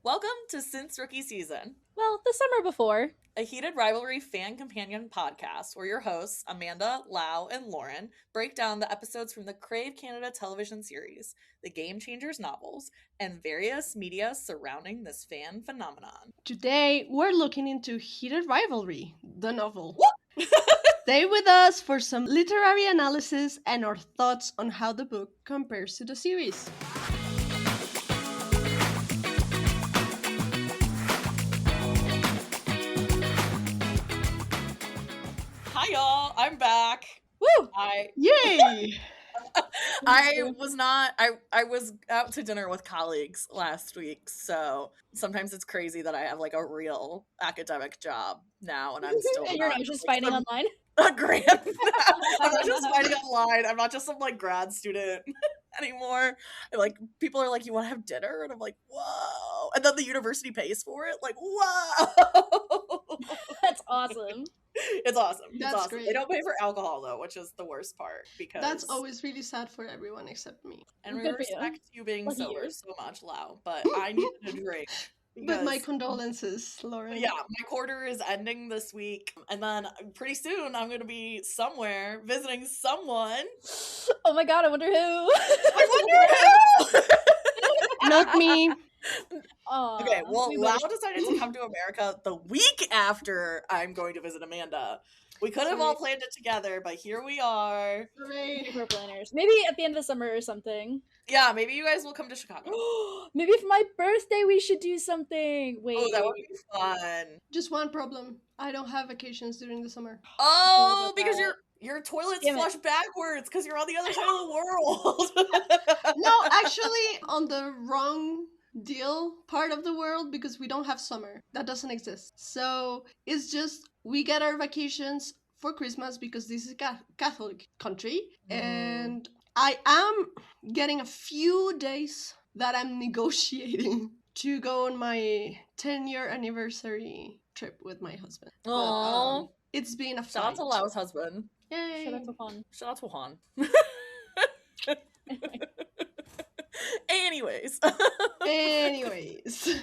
Welcome to Since Rookie Season, Well, the summer before. a heated rivalry fan companion podcast where your hosts, Amanda, Lau, and Lauren, break down the episodes from the Crave Canada television series, the Game Changers novels, and various media surrounding this fan phenomenon. Today, we're looking into Heated Rivalry, the novel. Stay with us for some literary analysis and our thoughts on how the book compares to the series. Hi y'all, I'm back. Woo! Yay! I was out to dinner with colleagues last week, so sometimes it's crazy that I have like a real academic job now and I'm still And you're not just fighting online? a grant. I'm not just fighting online. I'm not just some like grad student anymore. Like people are like, "You want to have dinner?" And I'm like, "Whoa!" And then the university pays for it. Like, whoa! That's awesome. It's awesome. That's it's awesome. great. They don't pay for alcohol though, which is the worst part because That's always really sad for everyone except me. And we Good for you. respect you being Lucky sober you. so much, Lau. But I needed a drink. But my because- condolences, Lauren. Yeah, my quarter is ending this week, and then pretty soon I'm going to be somewhere visiting someone. Oh my god, I wonder who. I wonder who. Not me. Aw, Okay, well, we Lau wish. decided to come to America the week after I'm going to visit Amanda. We could have all planned it together, but here we are. Hooray. Super planners. Maybe at the end of the summer or something. Yeah, maybe you guys will come to Chicago. Maybe for my birthday we should do something. Wait. Oh, that would be fun. Just one problem. I don't have vacations during the summer. Oh, about because that. your toilets Damn it. flush backwards because you're on the other side of the world. No, actually, on the wrong deal part of the world because we don't have summer. That doesn't exist. So it's just we get our vacations for Christmas because this is a Catholic country. And I am getting a few days that I'm negotiating to go on my 10-year anniversary trip with my husband. But, Aww. it's been a Shout out to fight. Lau's husband. Yay. Shout out to Juan. Shout out to Juan. Anyways. Anyways.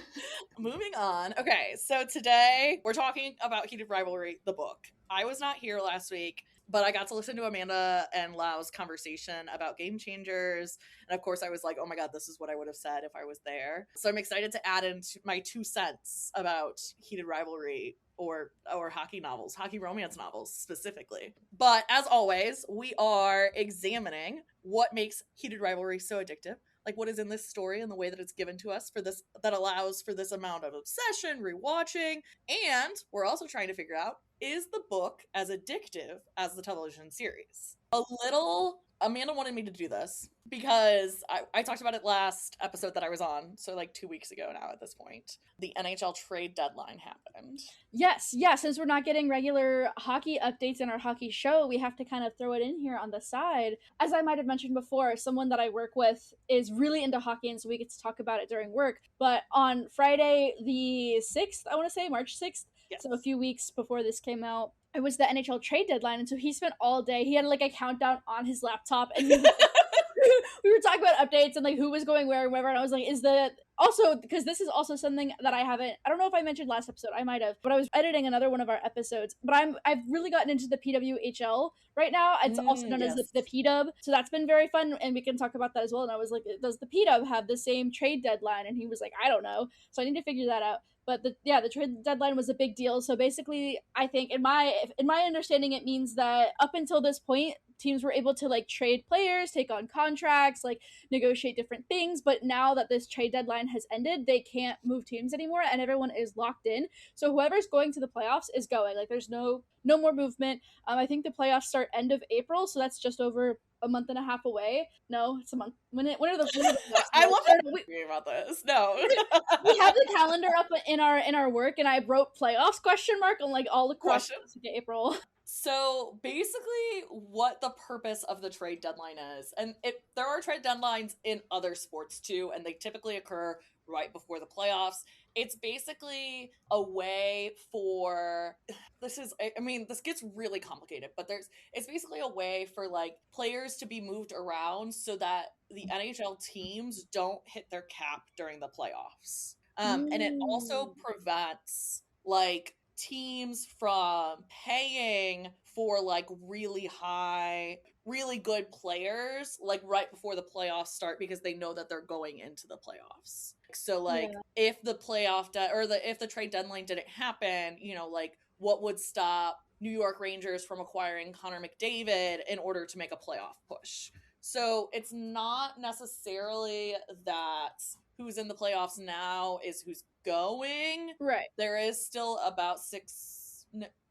Moving on. Okay, so today we're talking about Heated Rivalry, the book. I was not here last week, but I got to listen to Amanda and Lau's conversation about Game Changers. And of course, I was like, oh my god, this is what I would have said if I was there. So I'm excited to add in my 2 cents about Heated Rivalry or hockey novels, hockey romance novels specifically. But as always, we are examining what makes Heated Rivalry so addictive. Like what is in this story and the way that it's given to us for this that allows for this amount of obsession, rewatching, and we're also trying to figure out, is the book as addictive as the television series? Amanda wanted me to do this because I talked about it last episode that I was on, so like 2 weeks ago now at this point. The NHL trade deadline happened. Yes, since we're not getting regular hockey updates in our hockey show, we have to kind of throw it in here on the side. As I might have mentioned before, someone that I work with is really into hockey, and so we get to talk about it during work. But on Friday the 6th, I want to say March 6th, Yes. so a few weeks before this came out, it was the NHL trade deadline, and so he spent all day, he had like a countdown on his laptop, and we were talking about updates and like who was going where and whatever, and I was like, also, because this is also something that I don't know if I mentioned last episode, I might have, but I was editing another one of our episodes, but I've really gotten into the PWHL right now. It's also known as the PW, so that's been very fun, and we can talk about that as well. And I was like, does the PW have the same trade deadline? And he was like, I don't know, so I need to figure that out. But the trade deadline was a big deal. So basically, I think in my understanding, it means that up until this point, teams were able to like trade players, take on contracts, like negotiate different things. But now that this trade deadline has ended, they can't move teams anymore, and everyone is locked in. So whoever's going to the playoffs is going. Like there's no more movement. I think the playoffs start end of April, so that's just over a month and a half away. No, it's a month. When are the I love talking about this. No. We have the calendar up in our work, and I wrote playoffs ? On like all across April. So basically what the purpose of the trade deadline is, and there are trade deadlines in other sports too, and they typically occur right before the playoffs. It's basically a way for, this gets really complicated, but it's basically a way for like players to be moved around so that the NHL teams don't hit their cap during the playoffs. And it also Ooh. prevents like teams from paying for like really high, really good players like right before the playoffs start because they know that they're going into the playoffs. So like Yeah. if the if the trade deadline didn't happen, you know, like what would stop New York Rangers from acquiring Connor McDavid in order to make a playoff push? So it's not necessarily that who's in the playoffs now is who's going. Right. There is still about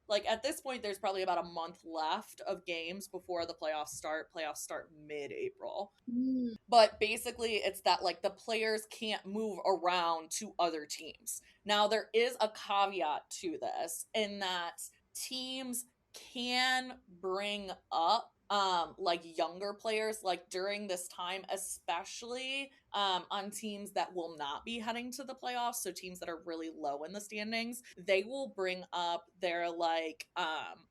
like at this point there's probably about a month left of games before the playoffs start. Playoffs start mid-April. Mm. But basically it's that like the players can't move around to other teams. Now there is a caveat to this in that teams can bring up like younger players like during this time, especially on teams that will not be heading to the playoffs, so teams that are really low in the standings, they will bring up their like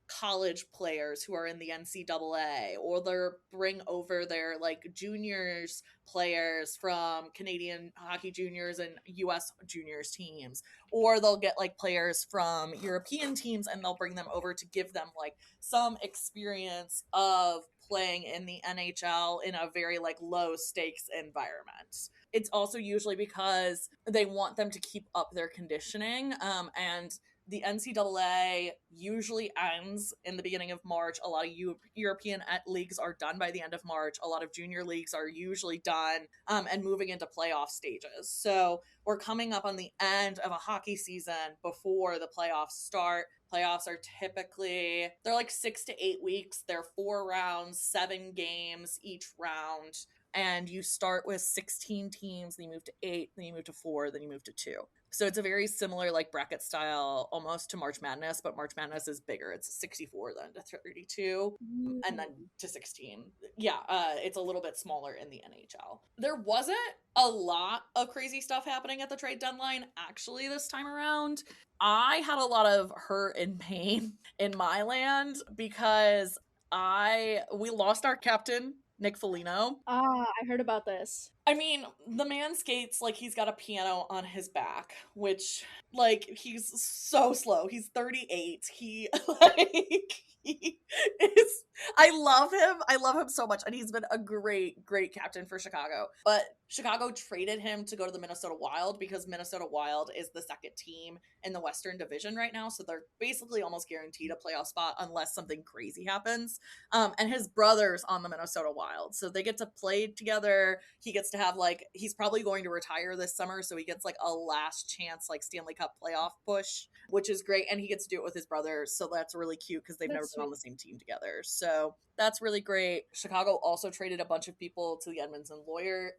college players who are in the NCAA, or they'll bring over their like juniors players from Canadian hockey juniors and US juniors teams, or they'll get like players from European teams and they'll bring them over to give them like some experience of playing in the NHL in a very like low stakes environment. It's also usually because they want them to keep up their conditioning, and the NCAA usually ends in the beginning of March. A lot of European leagues are done by the end of March. A lot of junior leagues are usually done and moving into playoff stages. So we're coming up on the end of a hockey season before the playoffs start. Playoffs are typically, they're like 6 to 8 weeks. They're 4 rounds, 7 games each round. And you start with 16 teams, then you move to 8, then you move to 4, then you move to 2. So it's a very similar like bracket style almost to March Madness, but March Madness is bigger. It's 64 then to 32 and then to 16. Yeah, it's a little bit smaller in the NHL. There wasn't a lot of crazy stuff happening at the trade deadline actually this time around. I had a lot of hurt and pain in my land because we lost our captain, Nick Foligno. I heard about this. I mean, the man skates like he's got a piano on his back, which, like, he's so slow. He's 38. He, like, he is. I love him. I love him so much. And he's been a great, great captain for Chicago. But Chicago traded him to go to the Minnesota Wild because Minnesota Wild is the second team in the Western Division right now. So they're basically almost guaranteed a playoff spot unless something crazy happens. And his brother's on the Minnesota Wild. So they get to play together. He gets to have like, he's probably going to retire this summer. So he gets like a last chance, like Stanley Cup playoff push, which is great. And he gets to do it with his brother. So that's really cute because they've never been on the same team together. So that's really great. Chicago also traded a bunch of people to the Edmonton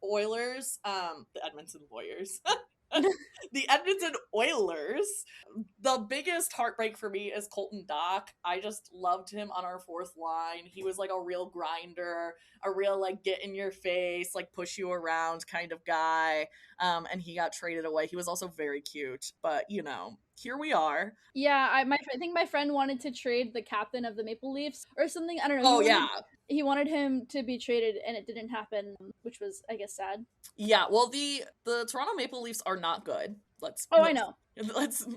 Oilers. The Edmonton Lawyers. The Edmonton Oilers. The biggest heartbreak for me is Colton Dach. I just loved him on our fourth line. He was like a real grinder, a real like get in your face, like push you around kind of guy. And he got traded away. He was also very cute, but you know, here we are. Yeah, I think my friend wanted to trade the captain of the Maple Leafs or something. I don't know. Oh yeah. He wanted him to be traded and it didn't happen, which was, I guess, sad. Yeah, well the Toronto Maple Leafs are not good. I know.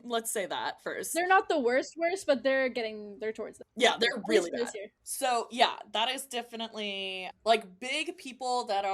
Let's say that first. They're not the worst, but they're towards them. Yeah, they're really bad. So yeah, that is definitely like big people that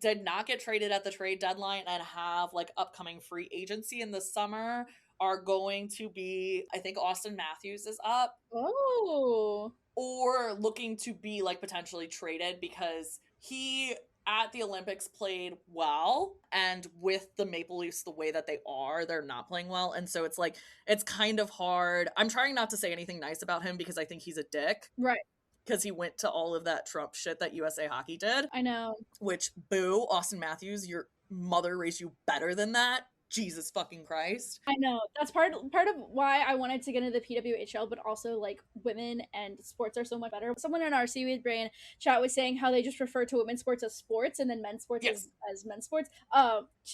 did not get traded at the trade deadline and have like upcoming free agency in the summer are going to be, I think Austin Matthews is up. Oh. Or looking to be like potentially traded because he at the Olympics played well, and with the Maple Leafs the way that they are, they're not playing well, and so it's like it's kind of hard. I'm trying not to say anything nice about him because I think he's a dick. Right. Because he went to all of that Trump shit that USA Hockey did. I know. Which, boo, Austin Matthews, your mother raised you better than that. Jesus fucking Christ. I know. That's part of why I wanted to get into the PWHL, but also like women and sports are so much better. Someone in our Seaweed Brain chat was saying how they just refer to women's sports as sports and then men's sports as men's sports.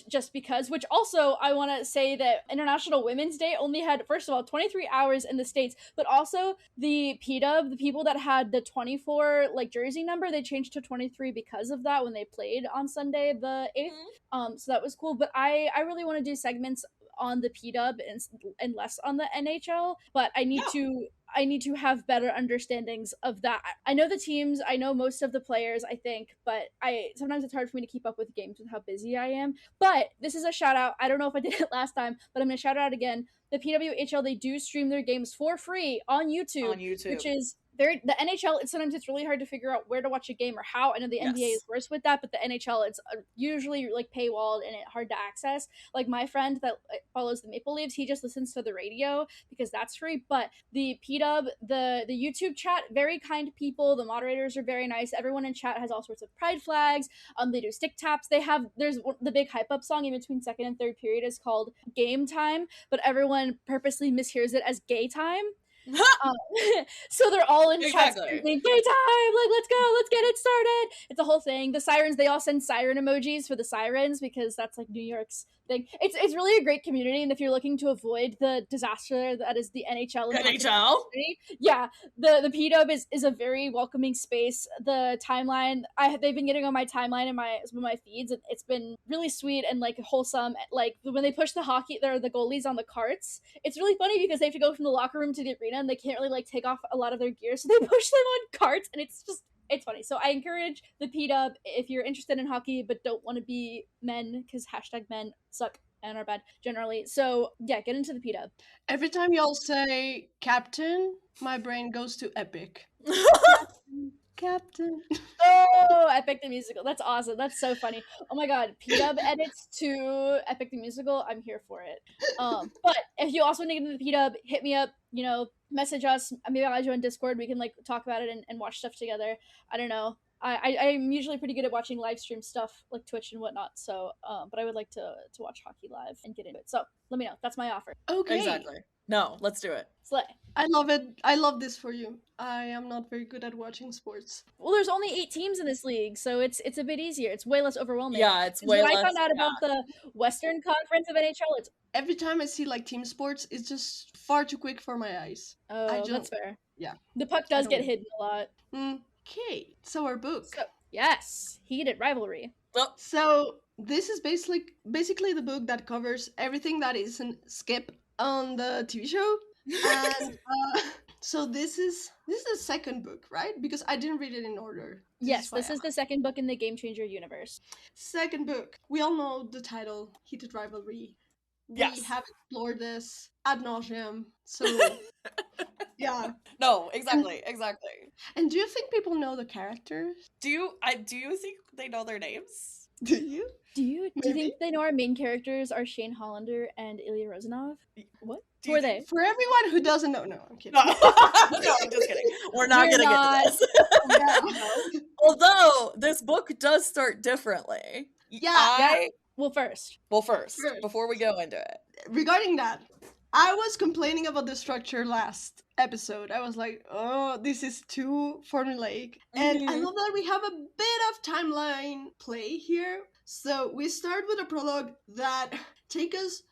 just because, which also I want to say that International Women's Day only had, first of all, 23 hours in the States, but also the PW, the people that had the 24 like jersey number, they changed to 23 because of that when they played on Sunday the 8th. So that was cool. But I really want to do segments on the PW and less on the NHL, but I need to have better understandings of that. I know the teams, I know most of the players, I think, but sometimes it's hard for me to keep up with games with how busy I am. But this is a shout out. I don't know if I did it last time, but I'm gonna shout out again. The PWHL, they do stream their games for free on YouTube, which is the NHL. Sometimes it's really hard to figure out where to watch a game or how. I know the NBA is worse with that, but the NHL, it's usually like paywalled and it's hard to access. Like my friend that follows the Maple Leafs, he just listens to the radio because that's free. But the PW, the YouTube chat, very kind people. The moderators are very nice. Everyone in chat has all sorts of pride flags. They do stick taps. There's the big hype up song in between second and third period is called Game Time, but everyone purposely mishears it as Gay Time. So they're all in chat saying, "Gay time! Like, let's go, let's get it started." It's a whole thing. The sirens, they all send siren emojis for the sirens because that's like New York's thing. It's really a great community, and if you're looking to avoid the disaster that is the NHL, yeah, the PW is a very welcoming space. The timeline, they've been getting on my timeline and my feeds, and it's been really sweet and like wholesome. Like when they push the goalies on the carts, it's really funny because they have to go from the locker room to the arena and they can't really like take off a lot of their gear, so they push them on carts, and it's funny. So I encourage the PW if you're interested in hockey but don't want to be men, because #men suck and are bad generally. So yeah, get into the PW. Every time y'all say captain, my brain goes to epic. Captain. Oh, Epic the Musical. That's awesome. That's so funny. Oh my god, PW edits to Epic the Musical. I'm here for it. But if you also want to get into the PW, hit me up, message us. Maybe I'll add you on Discord. We can like talk about it and watch stuff together. I don't know. I'm usually pretty good at watching live stream stuff like Twitch and whatnot. So, but I would like to watch hockey live and get into it. So let me know. That's my offer. Okay. Exactly. No, let's do it. Slay. I love it. I love this for you. I am not very good at watching sports. Well, there's only 8 teams in this league, so it's a bit easier. It's way less overwhelming. Yeah, it's way less. When I found out about the Western Conference of NHL, it's every time I see like team sports, it's just far too quick for my eyes. Oh, that's fair. Yeah. The puck does get hidden a lot. Okay, so our book. Yes, Heated Rivalry. So this is basically the book that covers everything that isn't Skip on the TV show. And so this is the second book, right? Because I didn't read it in order. Yes, this is the second book in the Game Changer universe. Second book. We all know the title, Heated Rivalry. We have explored this ad nauseum. So yeah. No, exactly. And do you think people know the characters? Do you think they know their names? Do you? Do you think they know our main characters are Shane Hollander and Ilya Rozanov? What? Who are they? For everyone who doesn't know, no, I'm kidding. No, I'm just kidding. We're not going to get to this. Although, this book does start differently. Well, first, before we go into it. Regarding that, I was complaining about the structure last episode. I was like, oh, this is too formulaic. And I love that we have a bit of timeline play here. So we start with a prologue that take us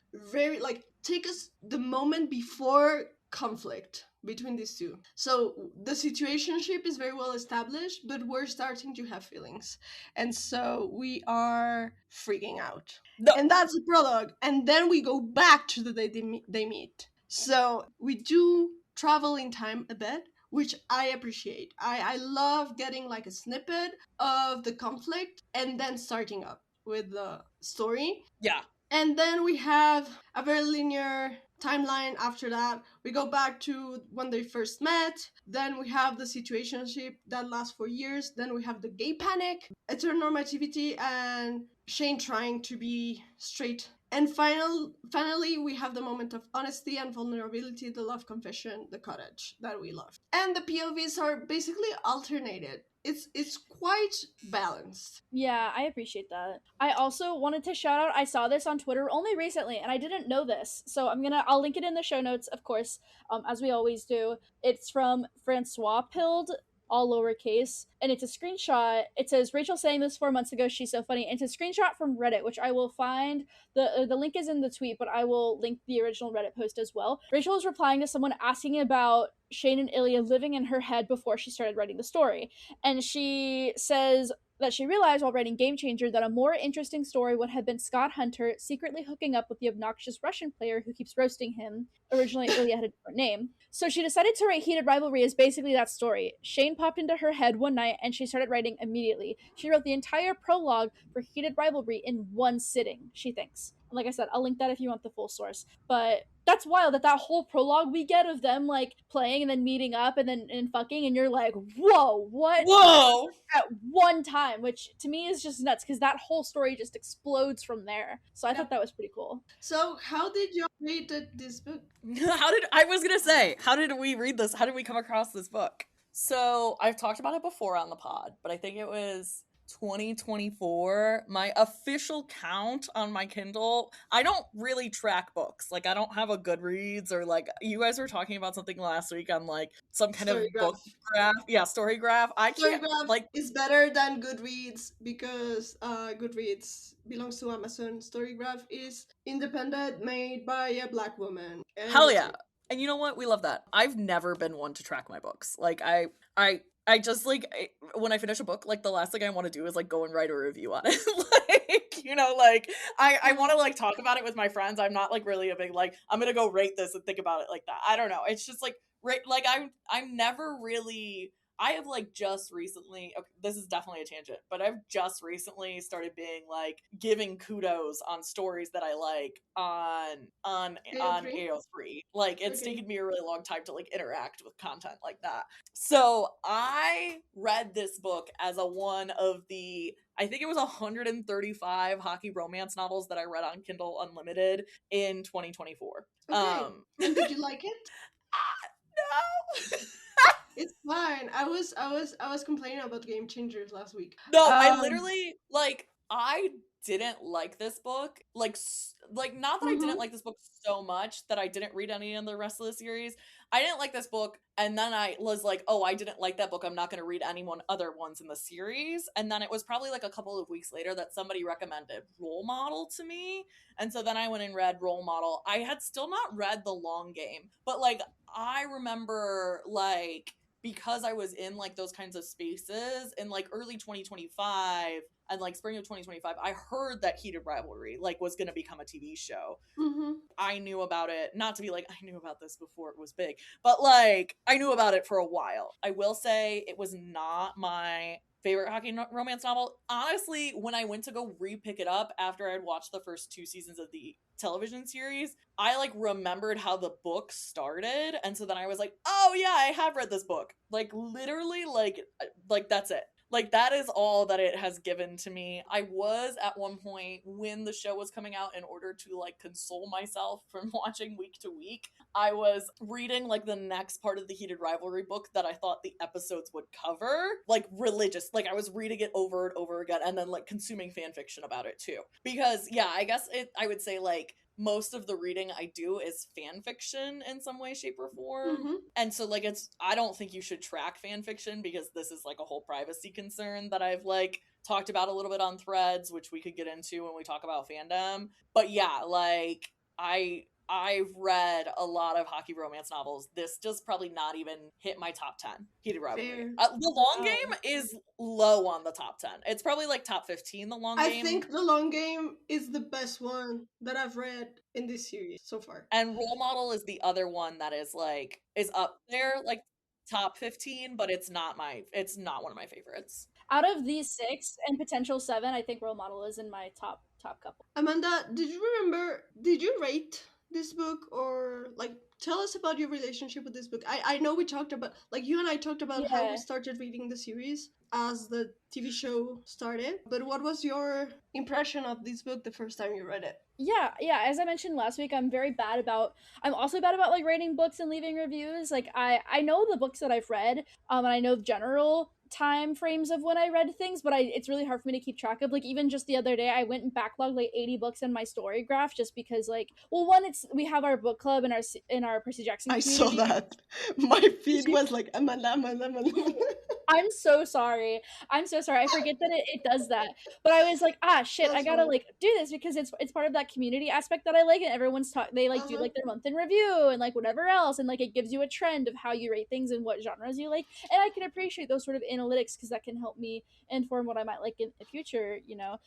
the moment before conflict between these two. So the situationship is very well established, but we're starting to have feelings. And so we are freaking out. No. And that's the prologue. And then we go back to the day they meet. So we do travel in time a bit, which I appreciate. I love getting like a snippet of the conflict and then starting up with the story. Yeah. And then we have a very linear timeline after that. We go back to when they first met. Then we have the situationship that lasts for years. Then we have the gay panic, heteronormativity, and Shane trying to be straight. And finally, we have the moment of honesty and vulnerability, the love confession, the cottage that we love. And the POVs are basically alternated. It's quite balanced. Yeah, I appreciate that. I also wanted to shout out, I saw this on Twitter only recently, and I didn't know this, so I'll link it in the show notes, of course, as we always do. It's from Francois Pild, all lowercase, and it's a screenshot. It says, Rachel saying this 4 months ago, she's so funny. And it's a screenshot from Reddit, which I will find. The link is in the tweet, but I will link the original Reddit post as well. Rachel is replying to someone asking about Shane and Ilya living in her head before she started writing the story. And she says that she realized while writing Game Changer that a more interesting story would have been Scott Hunter secretly hooking up with the obnoxious Russian player who keeps roasting him. Originally, Ilya had a different name. So she decided to write Heated Rivalry as basically that story. Shane popped into her head one night and she started writing immediately. She wrote the entire prologue for Heated Rivalry in one sitting, she thinks. And like I said, I'll link that if you want the full source. But that's wild that whole prologue we get of them like playing and then meeting up and fucking, and you're like, whoa, what? Whoa! At one time, which to me is just nuts because that whole story just explodes from there. So I thought that was pretty cool. So how did you read this book? How did we read this? How did we come across this book? So I've talked about it before on the pod, but I think it was 2024. My official count on my Kindle, I don't really track books. Like, I don't have a Goodreads, or like you guys were talking about something last week on like some kind of book graph. Yeah, story graph. I can't, Storygraph like, is better than Goodreads because Goodreads belongs to Amazon. Storygraph is independent, made by a Black woman. Hell yeah. And you know what? We love that. I've never been one to track my books. Like, I just, like, when I finish a book, like, the last thing I want to do is, like, go and write a review on it. Like, you know, like, I want to, like, talk about it with my friends. I'm not, like, really a big, like, I'm gonna go rate this and think about it like that. I don't know. It's just, like, like, I'm never really... I have, like, just recently, okay, this is definitely a tangent, but I've just recently started being, like, giving kudos on stories that I like on AO3. Like, it's taken me a really long time to, like, interact with content like that. So I read this book as one of the, I think it was 135 hockey romance novels that I read on Kindle Unlimited in 2024. Okay. And did you like it? No. It's fine. I was complaining about Game Changers last week. No, I literally, like, I didn't like this book. Like, not that I didn't like this book so much that I didn't read any of the rest of the series. I didn't like this book, and then I was like, oh, I didn't like that book. I'm not going to read any other ones in the series. And then it was probably like a couple of weeks later that somebody recommended Role Model to me. And so then I went and read Role Model. I had still not read The Long Game, but, like, I remember, like, because I was in, like, those kinds of spaces in, like, early 2025 and, like, spring of 2025, I heard that Heated Rivalry, like, was going to become a TV show. I knew about it, not to be like, I knew about this before it was big, but, like, I knew about it for a while. I will say it was not my favorite hockey romance novel. Honestly, when I went to go re-pick it up after I'd watched the first 2 seasons of the television series, I, like, remembered how the book started, and so then I was like, oh yeah, I have read this book. Like, literally, like that's it. Like, that is all that it has given to me. I was at one point, when the show was coming out, in order to, like, console myself from watching week to week, I was reading, like, the next part of the Heated Rivalry book that I thought the episodes would cover, like, religious. Like, I was reading it over and over again, and then, like, consuming fan fiction about it too. Because, yeah, I guess I would say, like, most of the reading I do is fan fiction in some way, shape, or form. And so, like, I don't think you should track fan fiction, because this is, like, a whole privacy concern that I've, like, talked about a little bit on Threads, which we could get into when we talk about fandom. But yeah, like, I've read a lot of hockey romance novels. This does probably not even hit my top 10. Heated Rivalry. The Long Game is low on the top 10. It's probably, like, top 15, The Long Game. I think The Long Game is the best one that I've read in this series so far. And Role Model is the other one that is, like, is up there, like, top 15, but it's not one of my favorites. Out of these 6 and potential 7, I think Role Model is in my top couple. Amanda, did you rate this book, or, like, tell us about your relationship with this book? I know we talked about, like, you and I talked about how we started reading the series as the TV show started, but what was your impression of this book the first time you read it? Yeah, as I mentioned last week, I'm also bad about, like, rating books and leaving reviews. Like, I know the books that I've read, and I know the general time frames of when I read things, but it's really hard for me to keep track of. Like, even just the other day, I went and backlogged like 80 books in my story graph just because, like, well, one, it's we have our book club in our Percy Jackson I community. saw that. My feed was like, Amanda. I'm so sorry. I'm so sorry. I forget that it does that. But I was like, shit, I That's gotta fine. like do this because it's part of that community aspect that I like, and everyone's they like do like their month in review and like whatever else, and like it gives you a trend of how you rate things and what genres you like. And I can appreciate those sort of analytics because that can help me inform what I might like in the future,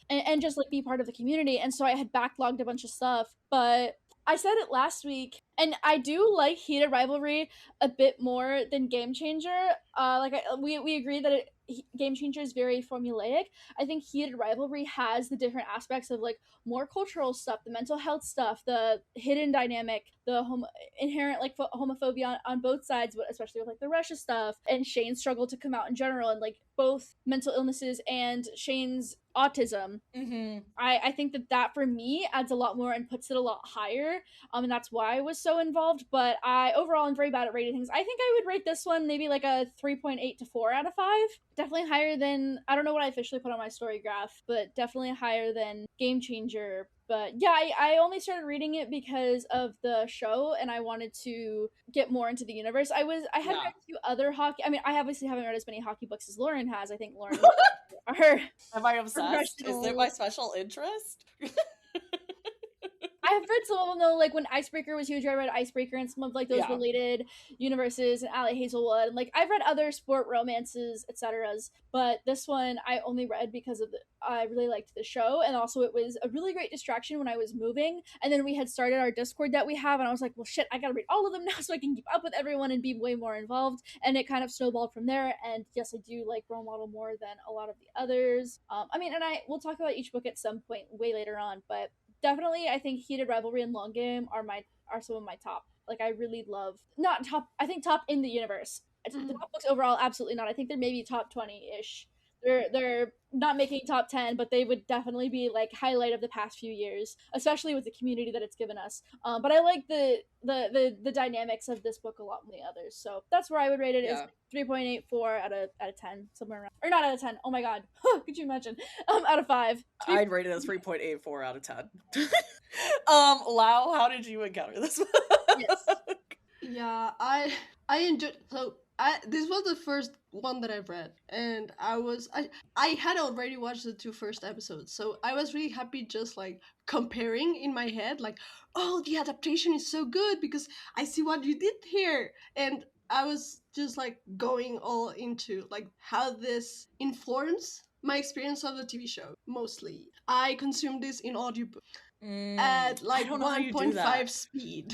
and just like be part of the community. And so I had backlogged a bunch of stuff, but I said it last week, and I do like Heated Rivalry a bit more than Game Changer. We agree that Game Changer is very formulaic. I think Heated Rivalry has the different aspects of like more cultural stuff, the mental health stuff, the hidden dynamic, the inherent like homophobia on both sides, but especially with like the Russia stuff and Shane's struggle to come out in general, and like both mental illnesses and Shane's autism. Mm-hmm. I think that for me adds a lot more and puts it a lot higher, and that's why I was so involved. But I overall am very bad at rating things. I think I would rate this one maybe like a 3.8 to 4 out of 5. Definitely higher than, I don't know what I officially put on my story graph, but definitely higher than Game Changer. But yeah, I only started reading it because of the show, and I wanted to get more into the universe. I had read a few other hockey. I mean, I obviously haven't read as many hockey books as Lauren has. I think Lauren are. Am I obsessed? Is it my special interest? I've read some of them though, like when Icebreaker was huge, I read Icebreaker and some of like those related universes and Allie Hazelwood, and like I've read other sport romances, etc. But this one I only read because of I really liked the show, and also it was a really great distraction when I was moving. And then we had started our Discord that we have, and I was like, well, shit, I gotta read all of them now so I can keep up with everyone and be way more involved. And it kind of snowballed from there. And yes, I do like Role Model more than a lot of the others. I mean, and we'll talk about each book at some point way later on, but definitely I think Heated Rivalry and Long Game are some of my top. Like I really love, not top, I think top in the universe. The top books overall, absolutely not. I think they're maybe top 20-ish. They're not making top 10, but they would definitely be like highlight of the past few years, especially with the community that it's given us. But I like the dynamics of this book a lot more than the others, so that's where I would rate it. Is 3.84 out of 10, somewhere around, or not out of 10. Oh my god, could you imagine? Out of 5. I'd rate it as 3.84 out of 10. Lau, how did you encounter this book? Yes. Yeah, I enjoyed. So this was the first one that I've read, and I had already watched the 2 first episodes, so I was really happy just like comparing in my head, like, oh, the adaptation is so good because I see what you did here, and I was just like going all into like how this informs my experience of the TV show. Mostly, I consumed this in audiobook at like 1.5 speed.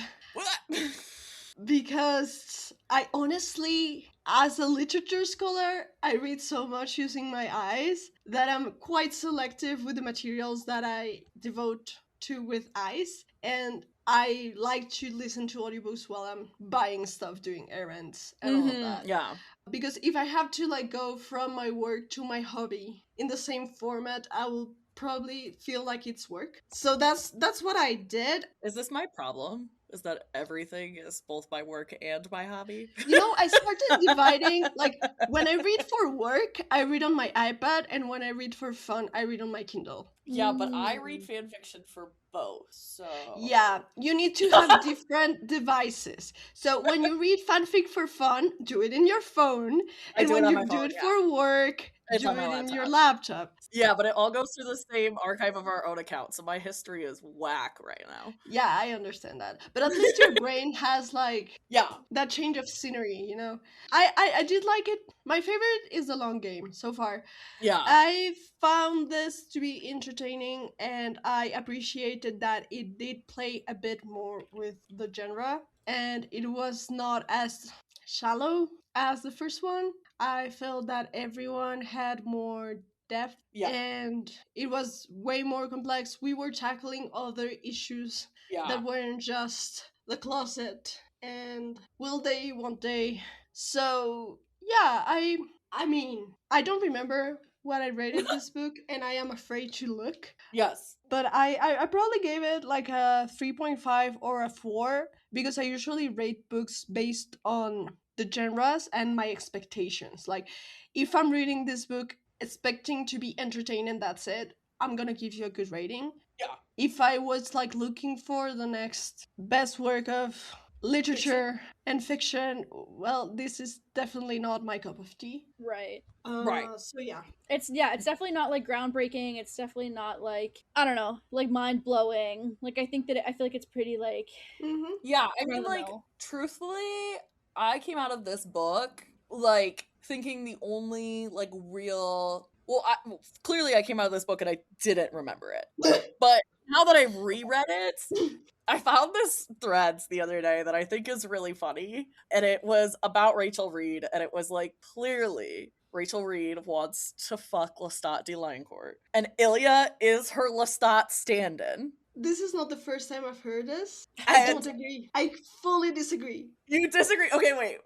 Because I honestly, as a literature scholar, I read so much using my eyes that I'm quite selective with the materials that I devote to with eyes. And I like to listen to audiobooks while I'm buying stuff, doing errands, and all of that. Yeah. Because if I have to like go from my work to my hobby in the same format, I will probably feel like it's work. So that's what I did. Is this my problem? Is that everything is both my work and my hobby? You know, I started dividing, like, when I read for work, I read on my iPad, and when I read for fun, I read on my Kindle. Yeah, but I read fan fiction for both, so... Yeah, you need to have different devices. So when you read fanfic for fun, do it in your phone, and when you do it for work, do it in your laptop. Yeah, but it all goes through the same archive of our own account, so my history is whack right now. Yeah, I understand that. But at least your brain has, like, that change of scenery, you know? I did like it. My favorite is The Long Game, so far. Yeah. I found this to be entertaining, and I appreciated that it did play a bit more with the genre, and it was not as shallow as the first one. I felt that everyone had more depth, and it was way more complex. We were tackling other issues that weren't just the closet and will they, won't they. So yeah, I mean, I don't remember what I rated this book, and I am afraid to look. Yes. But I probably gave it like a 3.5 or a 4, because I usually rate books based on the genres and my expectations. Like, if I'm reading this book expecting to be entertained and that's it, I'm gonna give you a good rating. Yeah. If I was like looking for the next best work of literature and fiction, well, this is definitely not my cup of tea. Right. Right. So yeah. It's definitely not like groundbreaking. It's definitely not like, I don't know, like mind blowing. Like I think that I feel like it's pretty like Mm-hmm. Yeah, I run mean, of the like, mill. truthfully, I came out of this book, like, thinking the only, like, real. Well, clearly I came out of this book and I didn't remember it. But now that I've reread it, I found this threads the other day that I think is really funny. And it was about Rachel Reed. And it was like, clearly, Rachel Reed wants to fuck Lestat de Liancourt. And Ilya is her Lestat stand-in. This is not the first time I've heard this. I And don't agree. I fully disagree. you disagree? Okay, wait.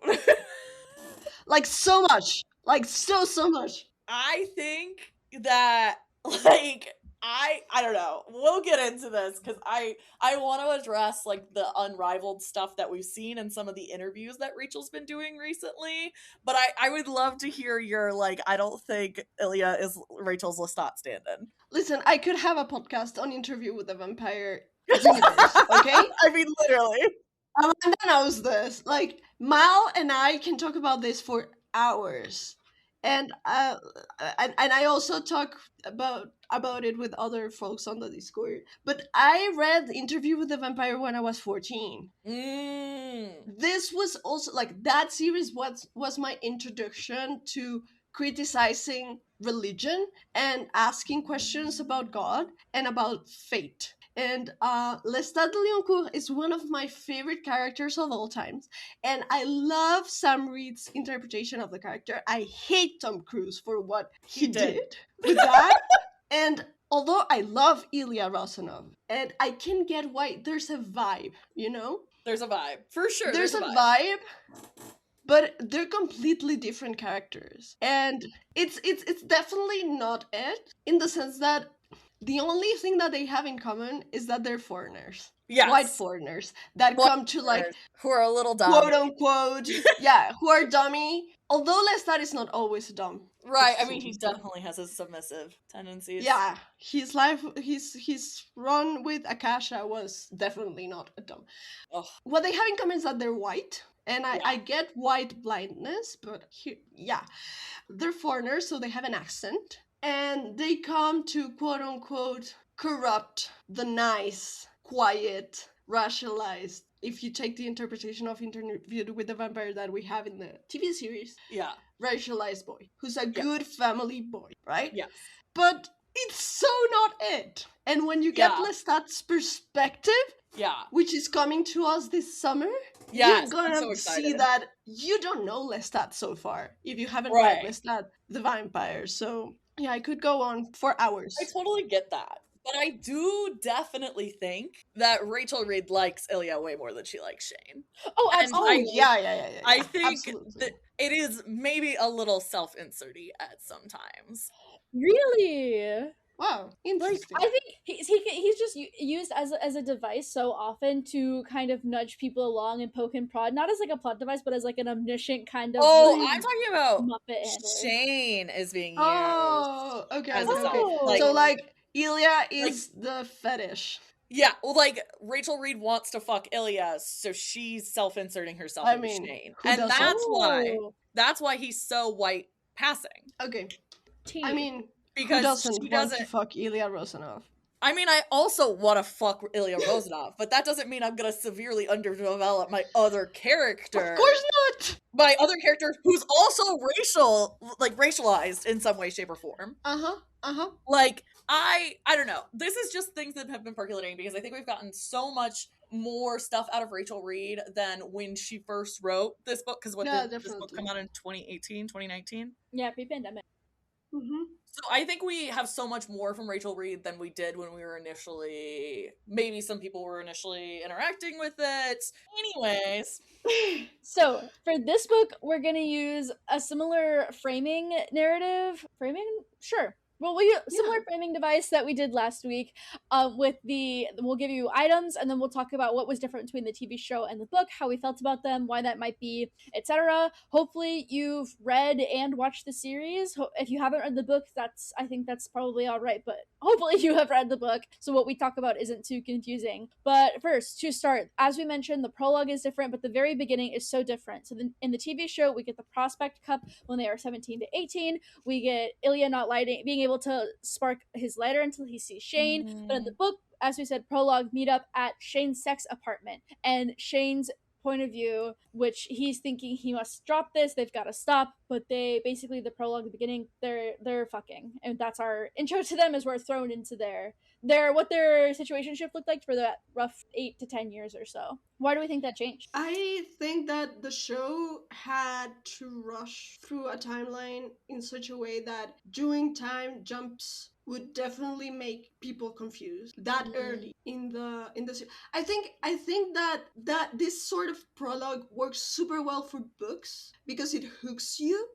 Like, so much. Like, so much. I think that, like, I don't know. We'll get into this because I want to address like the unrivaled stuff that we've seen in some of the interviews that Rachel's been doing recently. But I would love to hear your like. I don't think Ilya is Rachel's Lestat stand-in. Listen, I could have a podcast on Interview with the Vampire universe, okay? I mean, literally. Amanda knows this. Like, Mal and I can talk about this for hours. And I also talk about it with other folks on the Discord. But I read Interview with the Vampire when I was 14. This was also like that series was my introduction to criticizing religion and asking questions about God and about fate. And Lestat de Liancourt is one of my favorite characters of all times. And I love Sam Reed's interpretation of the character. I hate Tom Cruise for what he did with that. And although I love Ilya Rosanov, and I can get why there's a vibe, you know? There's a vibe. For sure. There's a vibe. But they're completely different characters. And it's definitely not it, in the sense that the only thing that they have in common is that they're foreigners. Yes. White foreigners that come to like who are a little dumb, quote unquote, yeah, who are dummy. Although Lestat is not always dumb. Right, I mean, he definitely has his submissive tendencies. Yeah, his life, his run with Akasha was definitely not a dumb. Ugh. What they have in common is that they're white. And I get white blindness, but they're foreigners, so they have an accent. And they come to quote unquote corrupt the nice, quiet, rationalized, if you take the interpretation of Interview with the Vampire that we have in the TV series, racialized boy, who's a good family boy, right? Yes. But it's so not it. And when you get Lestat's perspective, which is coming to us this summer, you're gonna see that you don't know Lestat so far if you haven't read Lestat the Vampire. So yeah, I could go on for hours. I totally get that. But I do definitely think that Rachel Reed likes Ilya way more than she likes Shane. Oh, absolutely. Yeah. I think that it is maybe a little self-inserty at sometimes. Really? Wow, interesting. Like, I think he's just used as a device so often to kind of nudge people along and poke and prod, not as like a plot device, but as like an omniscient kind of. Oh, I'm talking about Muppet handler. Shane is being used. Oh, okay. Okay. So like Ilya is the fetish. Yeah, well, like Rachel Reed wants to fuck Ilya, so she's self-inserting herself into Shane, and that's why he's so white passing. Okay, I mean. Because she doesn't want to fuck Ilya Rosanov. I mean, I also want to fuck Ilya Rosanov, but that doesn't mean I'm going to severely underdevelop my other character. Of course not! My other character who's also racialized in some way, shape, or form. Like, I don't know. This is just things that have been percolating because I think we've gotten so much more stuff out of Rachel Reed than when she first wrote this book. Because this book came out in 2018, 2019? Yeah, pre-pandemic. So I think we have so much more from Rachel Reed than we did when we were maybe some people were initially interacting with it. Anyways. So, for this book, we're going to use a similar framing narrative. Framing? Sure. Well, similar framing device that we did last week. We'll give you items, and then we'll talk about what was different between the TV show and the book, how we felt about them, why that might be, etc. Hopefully, you've read and watched the series. If you haven't read the book, I think that's probably all right. But hopefully, you have read the book, so what we talk about isn't too confusing. But first, to start, as we mentioned, the prologue is different, but the very beginning is so different. So in the TV show, we get the Prospect Cup when they are 17 to 18. We get Ilya not being able to spark his lighter until he sees Shane. Mm-hmm. But in the book, as we said, prologue, meet up at Shane's sex apartment. And Shane's point of view, which he's thinking he must drop this, they've got to stop, but they basically, the prologue, the beginning, they're fucking. And that's our intro to them as we're thrown into what their situationship looked like for that rough 8 to 10 years or so. Why do we think that changed? I think that the show had to rush through a timeline in such a way that doing time jumps would definitely make people confused that early in the I think that this sort of prologue works super well for books because it hooks you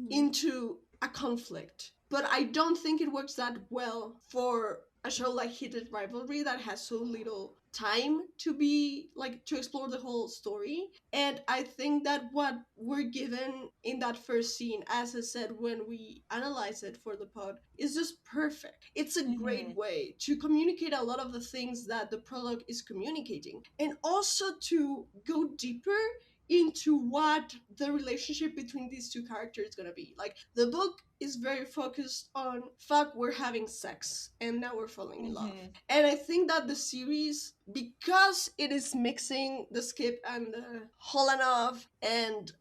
into a conflict. But I don't think it works that well for a show like Heated Rivalry that has so little time to explore the whole story. And I think that what we're given in that first scene, as I said when we analyze it for the pod, is just perfect. It's a great way to communicate a lot of the things that the prologue is communicating, and also to go deeper into what the relationship between these two characters is gonna be. Like, the book is very focused on, fuck, we're having sex and now we're falling in love. And I think that the series, because it is mixing the Skip and the Holanov, and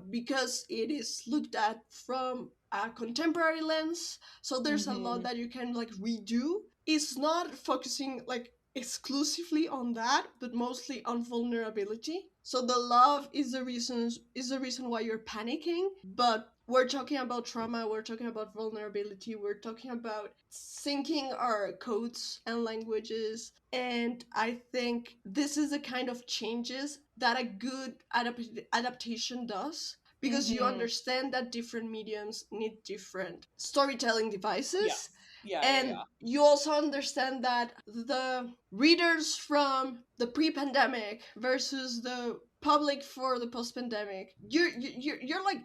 because it is looked at from a contemporary lens, so there's a lot that you can redo. It's not focusing exclusively on that, but mostly on vulnerability. So the love is the reason why you're panicking, but we're talking about trauma, we're talking about vulnerability, we're talking about syncing our codes and languages. And I think this is the kind of changes that a good adaptation does, because you understand that different mediums need different storytelling devices. Yeah. You also understand that the readers from the pre-pandemic versus the public for the post-pandemic, you're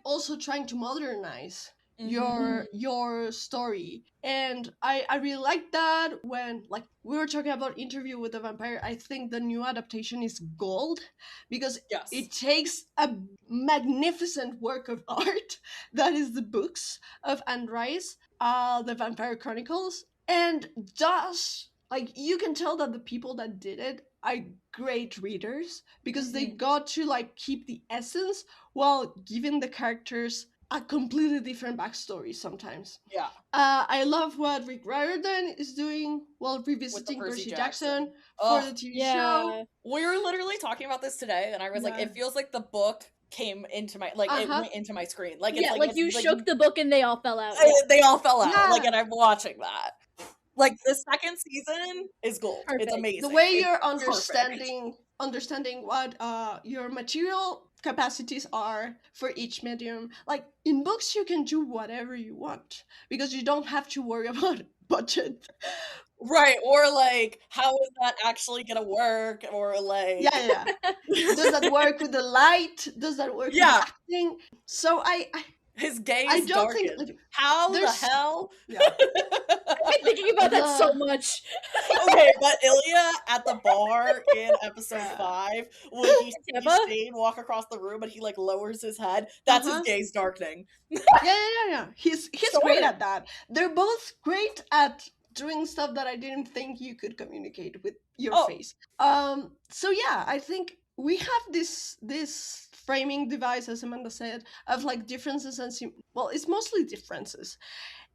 also trying to modernize your story. And I really like that. When we were talking about Interview with the Vampire, I think the new adaptation is gold, because it takes a magnificent work of art that is the books of Anne Rice, the Vampire Chronicles, and does you can tell that the people that did it are great readers, because they got to keep the essence while giving the characters a completely different backstory sometimes. I love what Rick Riordan is doing while revisiting Percy Jackson for the TV show. We were literally talking about this today, and I was like, it feels like the book came into my it went into my screen. You shook the book and they all fell out. They all fell out. And I'm watching that. The second season is gold. Perfect. It's amazing. The way you're understanding what your material capacities are for each medium. In books, you can do whatever you want because you don't have to worry about budget. Right, or how is that actually gonna work? Or does that work with the light? Does that work with the acting? So his gaze darkened. How the hell? I've been thinking about that so much. Okay, but Ilya at the bar in episode 5, when he sees Shane walk across the room and he lowers his head, that's his gaze darkening. Yeah. He's great at that. They're both great at doing stuff that I didn't think you could communicate with your face. So yeah, I think we have this framing device, as Amanda said, of differences and it's mostly differences.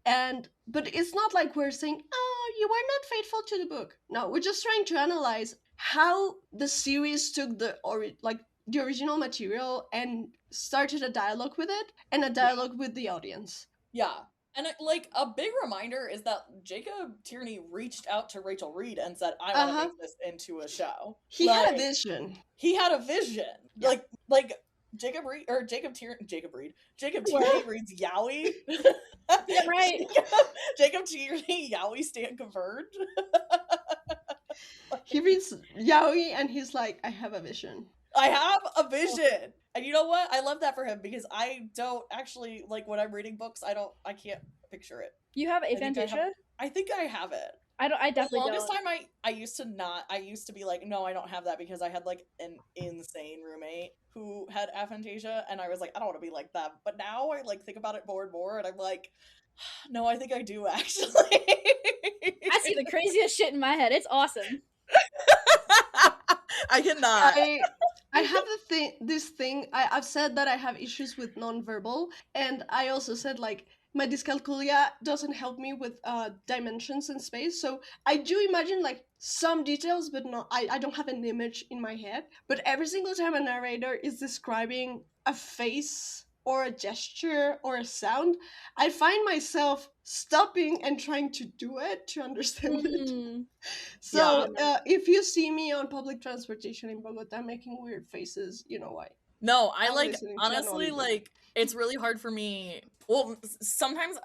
But it's not we're saying, oh, you were not faithful to the book. No, we're just trying to analyze how the series took the original material and started a dialogue with it, and a dialogue with the audience. Yeah. And a big reminder is that Jacob Tierney reached out to Rachel Reed and said, I want to make this into a show. He had a vision. He had a vision. Yeah. Jacob Reed or Jacob Reed. Jacob What? Tierney reads Yowie. Yeah, right. Jacob Tierney Yowie stand converged. He reads yaoi and he's like, I have a vision. I have a vision. And you know what? I love that for him because I don't actually like when I'm reading books, I can't picture it. You have think I have- aphantasia? I think I have it. I The definitely longest don't. time I used to not. I used to be like, no, I don't have that because I had like an insane roommate who had aphantasia, and I was like, I don't want to be like them. But now I like think about it more and more, and I'm like, no, I think I do actually. I see the craziest shit in my head. It's awesome. I cannot. I have this thing. I've said that I have issues with nonverbal, and I also said like my dyscalculia doesn't help me with dimensions and space. So I do imagine like some details, but not. I don't have an image in my head. But every single time a narrator is describing a face or a gesture or a sound, I find myself stopping and trying to do it to understand it. Mm. So Yeah. if you see me on public transportation in Bogota making weird faces, you know why. No, I I'm like listening to an honestly audiobook. like it's really hard for me. Well, sometimes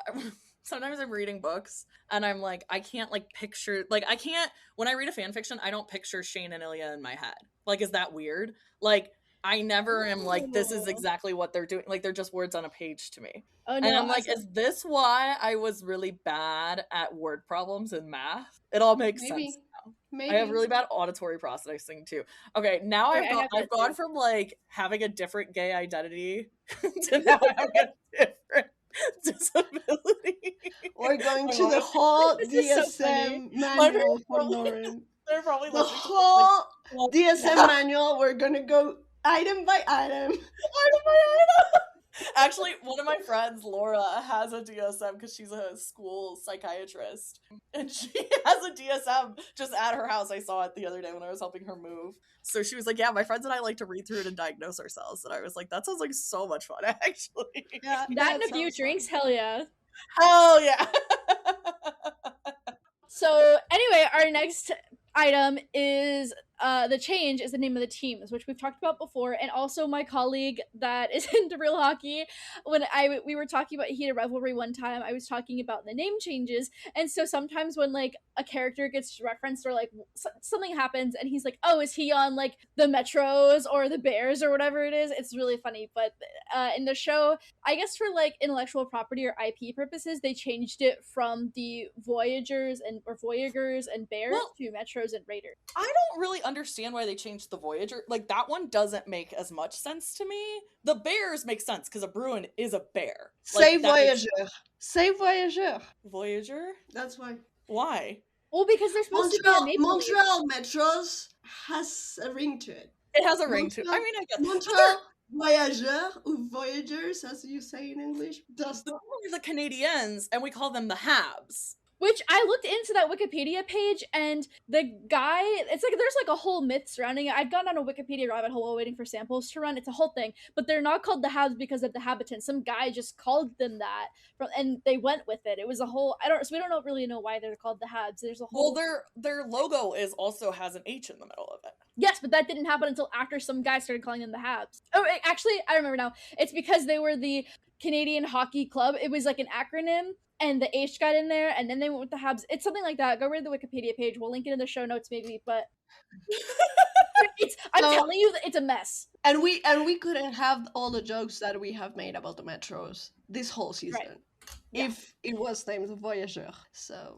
sometimes I'm reading books and I'm like I can't like picture like I can't when I read a fan fiction, I don't picture Shane and Ilya in my head. Like is that weird? Like I never am like this is Oh. exactly what they're doing. Like they're just words on a page to me. Oh And no, I'm like, is this why I was really bad at word problems in math? It all makes sense. Maybe. Maybe. I have really bad auditory processing too. Okay, now Okay, I have I've that gone too. from like having a different gay identity to now having a different disability. We're going My to the mom- whole This is so funny. DSM My manual parents for probably- Lauren. They're probably The listening to this, whole like, DSM manual, we're gonna go item by item. Actually, one of my friends, Laura, has a DSM because she's a school psychiatrist. And she has a DSM just at her house. I saw it the other day when I was helping her move. So she was like, yeah, my friends and I like to read through it and diagnose ourselves. And I was like, that sounds like so much fun, actually. Yeah, That and a few sounds drinks, fun. hell yeah. Hell yeah. So anyway, our next item is the change is the name of the teams, which we've talked about before, and also my colleague that is into real hockey. When we were talking about heated rivalry one time, I was talking about the name changes, and so sometimes when like a character gets referenced or like something happens, and he's like, "Oh, is he on like the Metros or the Bears or whatever it is?" It's really funny. But in the show, I guess for like intellectual property or IP purposes, they changed it from the Voyagers and Bears Well, to Metros and Raiders. I don't really understand why they changed the Voyager. Like, that one doesn't make as much sense to me. The Bears make sense because a Bruin is a bear. Say Like, that makes- Voyageur. Say Voyageur. Voyager? That's why. Why? Well, because they're supposed to be a Maple Leaf. Montreal Metros has a ring to it. It has a ring to it. I Montreal- mean, I guess. Montreal Voyageur, or Voyagers, as you say in English, does not. We're the Canadiens, and we call them the Habs. Which I looked into that Wikipedia page, and the guy, it's like there's like a whole myth surrounding it. I'd gone on a Wikipedia rabbit hole while waiting for samples to run. It's a whole thing, but they're not called the Habs because of the habitants. Some guy just called them that, and they went with it. It was a whole. So we don't really know why they're called the Habs. There's a whole. Well, their logo also has an H in the middle of it. Yes, but that didn't happen until after some guy started calling them the Habs. Oh, actually, I remember now. It's because they were the Canadian Hockey Club. It was like an acronym, and the H got in there, and then they went with the Habs. It's something like that. Go read the Wikipedia page. We'll link it in the show notes, maybe. But I'm telling you, it's a mess. And we couldn't have all the jokes that we have made about the Metros this whole season Yeah. if it was named Voyageur. So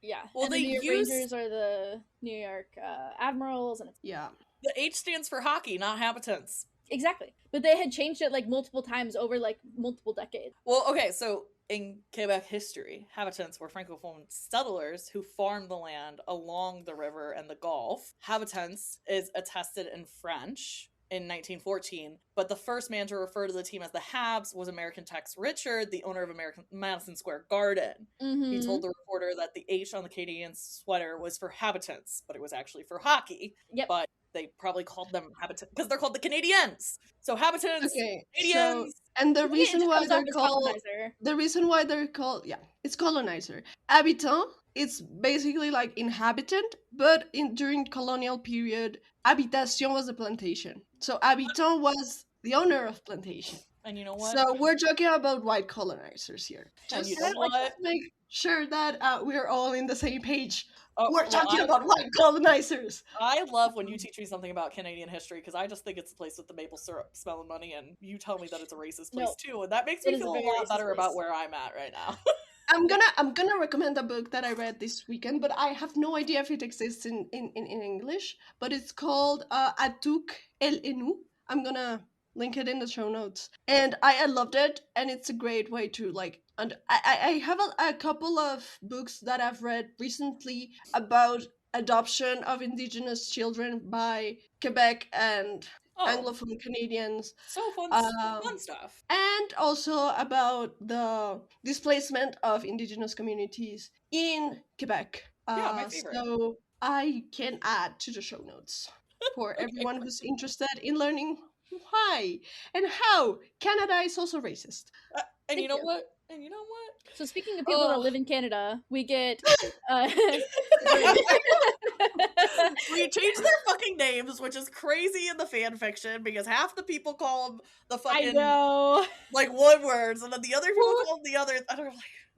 Yeah. Well, and they the New York use- Rangers are the New York Admirals, and it's yeah. The H stands for hockey, not habitants. exactly. But they had changed it like multiple times over like multiple decades. Well, okay, so in Quebec history, habitants were francophone settlers who farmed the land along the river and the Gulf. Habitants is attested in French in 1914, but the first man to refer to the team as the Habs was American Tex Richard, the owner of American Madison Square Garden. Mm-hmm. He told the reporter that the H on the Canadian sweater was for habitants, but it was actually for hockey. Yep. But they probably called them habitants because they're called the Canadiens. So habitants, Okay. Canadians. And the It reason why comes they're off as called colonizer. it's colonizer. Habitant, it's basically like inhabitant, but during colonial period, habitation was a plantation. So habitant was the owner of plantation. And you know what? So we're talking about white colonizers here. And Just you know what? to make sure that we're all in the same page. Oh, We're well, talking about white colonizers. I love when you teach me something about Canadian history because I just think it's the place with the maple syrup smelling money, and you tell me that it's a racist place too, and that makes me feel a lot better about where I'm at right now. I'm gonna recommend a book that I read this weekend, but I have no idea if it exists in English. But it's called Atuk El Enu. I'm gonna link it in the show notes, and I loved it, and it's a great way to like. And I have a couple of books that I've read recently about adoption of Indigenous children by Quebec and Anglophone Canadians. So fun stuff. And also about the displacement of Indigenous communities in Quebec. Yeah, my favorite. So I can add to the show notes for everyone who's interested in learning why and how Canada is also racist. And you know what? And you know what? So speaking of people that live in Canada, we get we changed their fucking names, which is crazy in the fan fiction because half the people call them the fucking like one words, and then the other people call them the other. I don't know.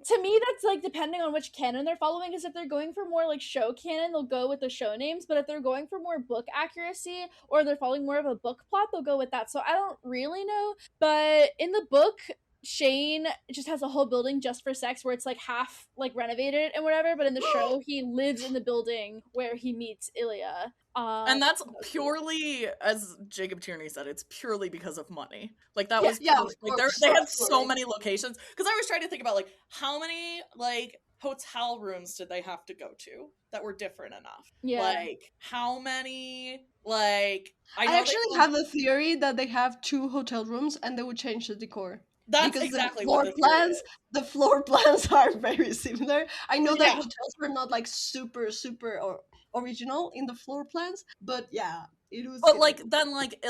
To me, that's like depending on which canon they're following. Because if they're going for more like show canon, they'll go with the show names. But if they're going for more book accuracy or they're following more of a book plot, they'll go with that. So I don't really know. But in the book, Shane just has a whole building just for sex where it's like half like renovated and whatever, but in the show he lives in the building where he meets Ilya. And that's purely, as Jacob Tierney said, it's purely because of money. Like that was like they had so many locations. Because I was trying to think about like how many like hotel rooms did they have to go to that were different enough? Yeah. Like how many like I actually have a theory that they have 2 hotel rooms and they would change the decor. That's because exactly the floor plans are very similar. I know that hotels were not like super or original in the floor plans, but yeah, it was. But like then like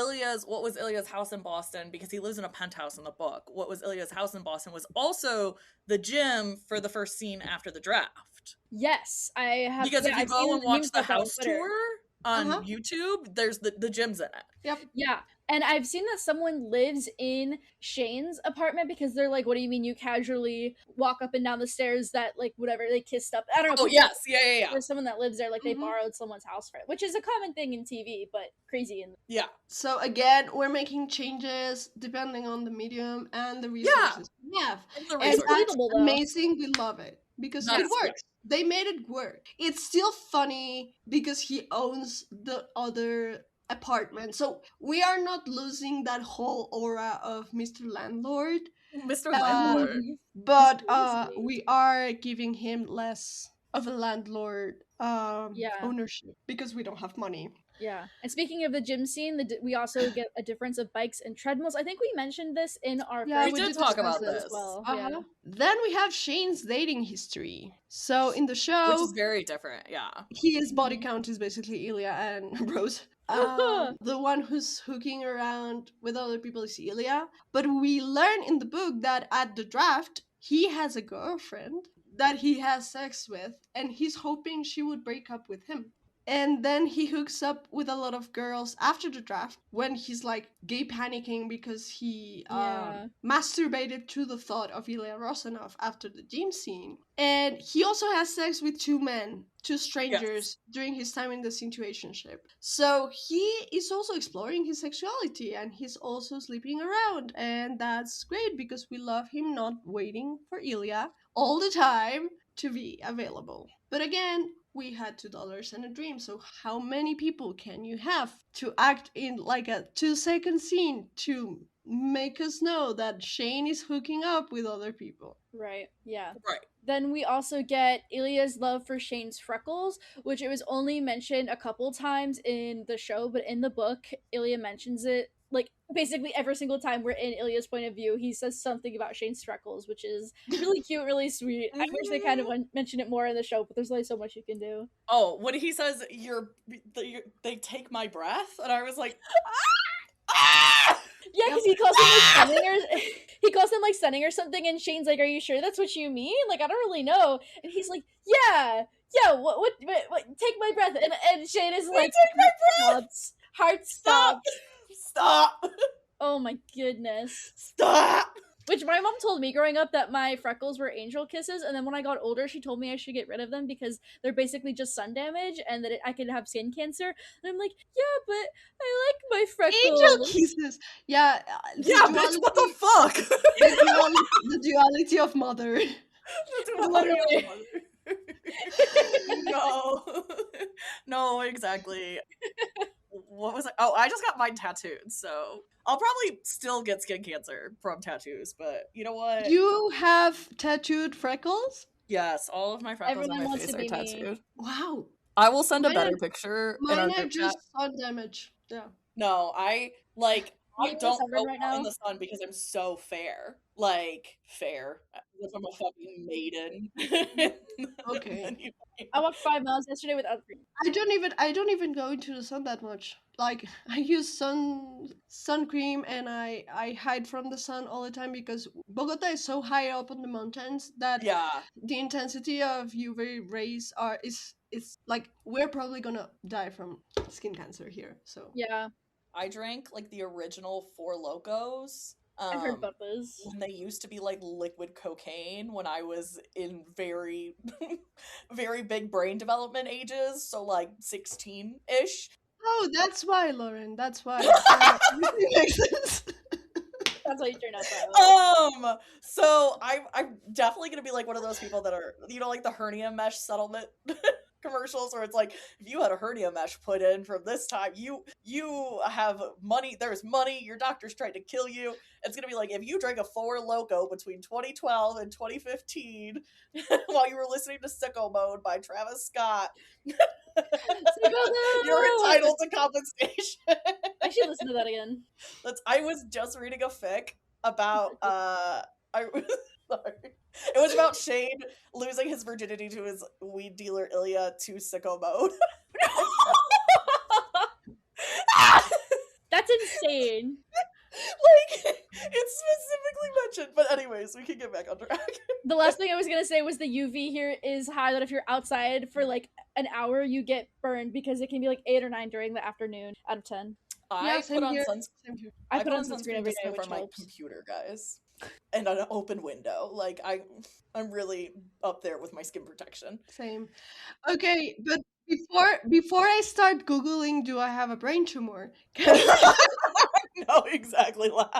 what was Ilya's house in Boston, because he lives in a penthouse in the book. What was Ilya's house in Boston was also the gym for the first scene after the draft. Yes, I have. Because if you go and watch the house tour on YouTube, there's the gym's in it. Yep. Yeah. And I've seen that someone lives in Shane's apartment because they're like, what do you mean you casually walk up and down the stairs that, like, whatever, they kissed up? I don't know. Oh, yes. Yeah. There's someone that lives there, like, they borrowed someone's house for it, which is a common thing in TV, but crazy. Yeah. So, again, we're making changes depending on the medium and the resources we have. And that's amazing. We love it because it works. They made it work. It's still funny because he owns the other apartment, so we are not losing that whole aura of Mr. Landlord. But we are giving him less of a landlord ownership because we don't have money. Yeah. And speaking of the gym scene, we also get a difference of bikes and treadmills. I think we mentioned this in our we did talk about this as well. Then we have Shane's dating history. So in the show, which is very different. His body count is basically Ilya and Rose. The one who's hooking around with other people is Ilya. But we learn in the book that at the draft, he has a girlfriend that he has sex with, and he's hoping she would break up with him. And then he hooks up with a lot of girls after the draft when he's like gay panicking because he masturbated to the thought of Ilya Rosanov after the gym scene. And he also has sex with 2 men, 2 strangers during his time in the situationship. So he is also exploring his sexuality and he's also sleeping around. And that's great because we love him not waiting for Ilya all the time to be available. But again, we had $2 and a dream, so how many people can you have to act in like a 2-second scene to make us know that Shane is hooking up with other people? Right, yeah. Right. Then we also get Ilya's love for Shane's freckles, which it was only mentioned a couple times in the show, but in the book, Ilya mentions it. Like, basically every single time we're in Ilya's point of view, he says something about Shane's freckles, which is really cute, really sweet. I wish they kind of mentioned it more in the show, but there's only so much you can do. Oh, when he says, they take my breath, and I was like, Yeah, because he calls them like stunning he calls them like stunning or something, and Shane's like, are you sure that's what you mean? Like, I don't really know. And he's like, yeah, what take my breath. And Shane is like, take my breath! Heart stop. Stop! Oh my goodness. Stop! Which my mom told me growing up that my freckles were angel kisses, and then when I got older, she told me I should get rid of them because they're basically just sun damage and that I could have skin cancer. And I'm like, yeah, but I like my Angel freckles. kisses. Yeah, Yeah, bitch, what the fuck? the duality of mother. Literally. No. No, exactly. What was it? Oh, I just got mine tattooed, so I'll probably still get skin cancer from tattoos, but you know what? You have tattooed freckles? Yes, all of my freckles Everyone on my wants face to are be me. tattooed. Wow. I will send a Mine better are- picture in our Mine are group chat. just sun damage. Yeah. No, I You I in the don't sunroom go right out in now? the sun because I'm so fair. Like fair. As if I'm a fucking maiden. Okay. Anyway. I walked 5 miles yesterday without green. I don't even go into the sun that much. Like I use sun cream and I hide from the sun all the time because Bogota is so high up on the mountains that Yeah. the intensity of UV rays is like we're probably gonna die from skin cancer here. So Yeah, I drank like the original Four Locos. I've heard about this. When they used to be like liquid cocaine when I was in very, very big brain development ages, so like 16-ish. oh, that's why, Lauren. That's why. Now everything makes sense. That's why you turned out that way. So I'm definitely gonna be like one of those people that are, you know, like the hernia mesh settlement commercials where it's like, if you had a hernia mesh put in from this time, you have money, there's money, your doctor's trying to kill you. It's gonna be like, if you drank a Four Loco between 2012 and 2015 while you were listening to Sicko Mode by Travis Scott, you're entitled to compensation. I should listen to that again. I was just reading a fic about sorry. It was about Shane losing his virginity to his weed dealer Ilya to Sicko Mode. That's insane. Like, it's specifically mentioned. But anyways, we can get back on track. The last thing I was gonna say was the UV here is high that if you're outside for like an hour, you get burned because it can be like 8 or 9 during the afternoon out of 10. I same put on here. sunscreen. Same here. I put on sunscreen every day, just which from my helps. computer, guys, and an open window. Like I'm really up there with my skin protection. Same. Okay, but before I start googling, do I have a brain tumor? No, exactly. Loud.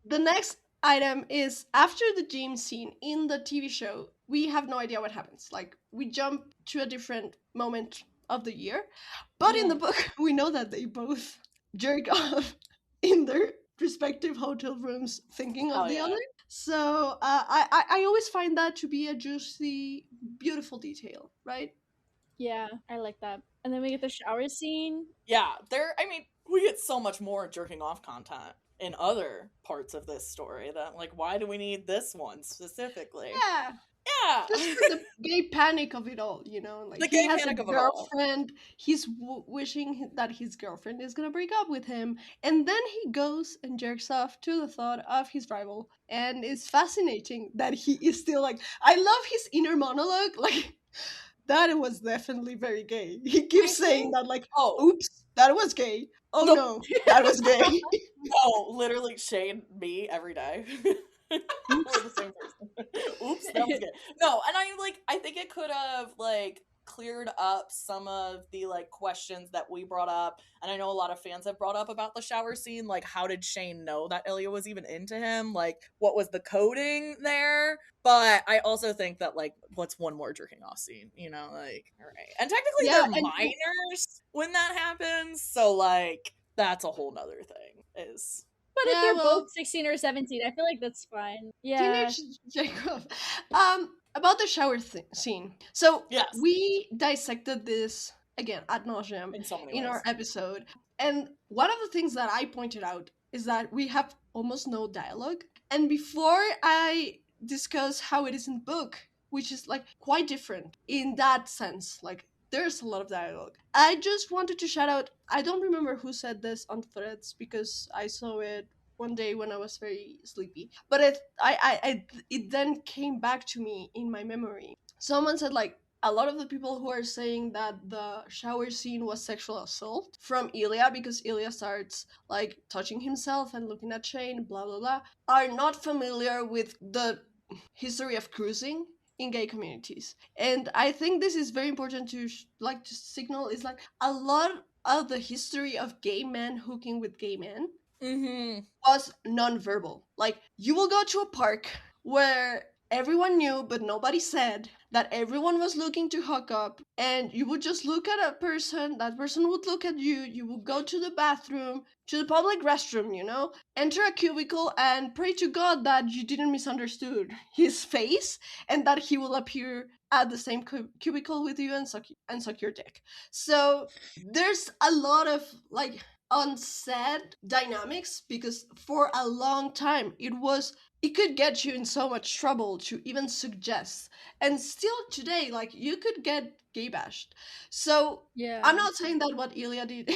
The next item is after the gym scene in the TV show, we have no idea what happens. Like we jump to a different moment of the year, but in the book we know that they both jerk off in their respective hotel rooms, thinking of Oh, the yeah. other. So I always find that to be a juicy, beautiful detail, right? Yeah, I like that. And then we get the shower scene. Yeah, I mean, we get so much more jerking off content in other parts of this story that, like, why do we need this one specifically? Yeah. Yeah. Just for the gay panic of it all, you know, like The he gay has a panic of it all. girlfriend. He's wishing that his girlfriend is gonna break up with him, and then he goes and jerks off to the thought of his rival. And it's fascinating that he is still like. I love his inner monologue. Like that was definitely very gay. He keeps saying that, like, Oh, "Oops, that was gay. Oh Nope. no, that was gay." no, literally Shane, me, every day. We're the same person. Oops, that was good. No, and I think it could have like cleared up some of the like questions that we brought up, and I know a lot of fans have brought up about the shower scene. Like, how did Shane know that Ilya was even into him? Like, what was the coding there? But I also think that like, what's one more jerking off scene? You know, like, all right, and technically Yeah, they're and- minors when that happens, so like, that's a whole nother thing. Is But Yeah, if they're well- both 16 or 17, I feel like that's fine. Yeah. Teenage Jacob. About the shower scene. So Yes. we dissected this again ad nauseum in so many in ways. our episode, and one of the things that I pointed out is that we have almost no dialogue. And before I discuss how it is in book, which is like quite different in that sense, like there's a lot of dialogue. I just wanted to shout out. I don't remember who said this on Threads because I saw it one day when I was very sleepy. But it then came back to me in my memory. Someone said like a lot of the people who are saying that the shower scene was sexual assault from Ilya, because Ilya starts like touching himself and looking at Shane, blah blah blah, are not familiar with the history of cruising in gay communities. And I think this is very important to like to signal is like a lot of the history of gay men hooking with gay men Mm-hmm. was nonverbal. Like you will go to a park where everyone knew but nobody said that everyone was looking to hook up, and you would just look at a person, that person would look at you, you would go to the bathroom, to the public restroom, you know, enter a cubicle and pray to God that you didn't misunderstood his face and that he will appear at the same cubicle with you and suck your dick. So there's a lot of like unsaid dynamics, because for a long time it could get you in so much trouble to even suggest, and still today like you could get gay bashed. So Yeah. I'm not saying that what Ilya did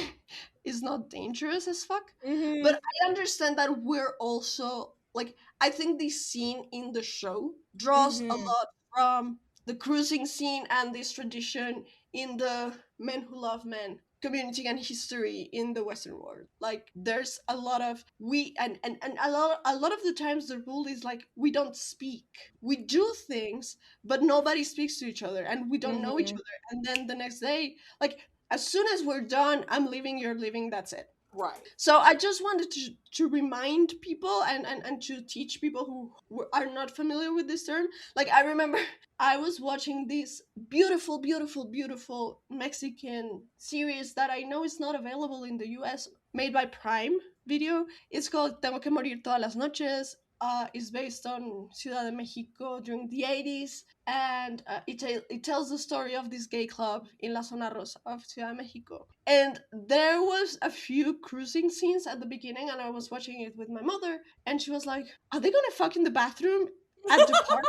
is not dangerous as fuck, Mm-hmm. but I understand that we're also like, I think the scene in the show draws a Mm-hmm. lot from the cruising scene and this tradition in the men who love men community and history in the Western world. Like there's a lot of we and a lot of the times the rule is like we don't speak. We do things, but nobody speaks to each other and we don't know each Mm-hmm. other. And then the next day, like as soon as we're done, I'm leaving, you're leaving, that's it. Right. So I just wanted to remind people and to teach people who are not familiar with this term. Like I remember I was watching this beautiful, beautiful, beautiful Mexican series that I know is not available in the US, made by Prime Video. It's called Tengo que morir todas las noches. It's based on Ciudad de Mexico during the 80s, and it tells the story of this gay club in La Zona Rosa of Ciudad de Mexico. And there was a few cruising scenes at the beginning, and I was watching it with my mother, and she was like, "Are they gonna fuck in the bathroom at the park?"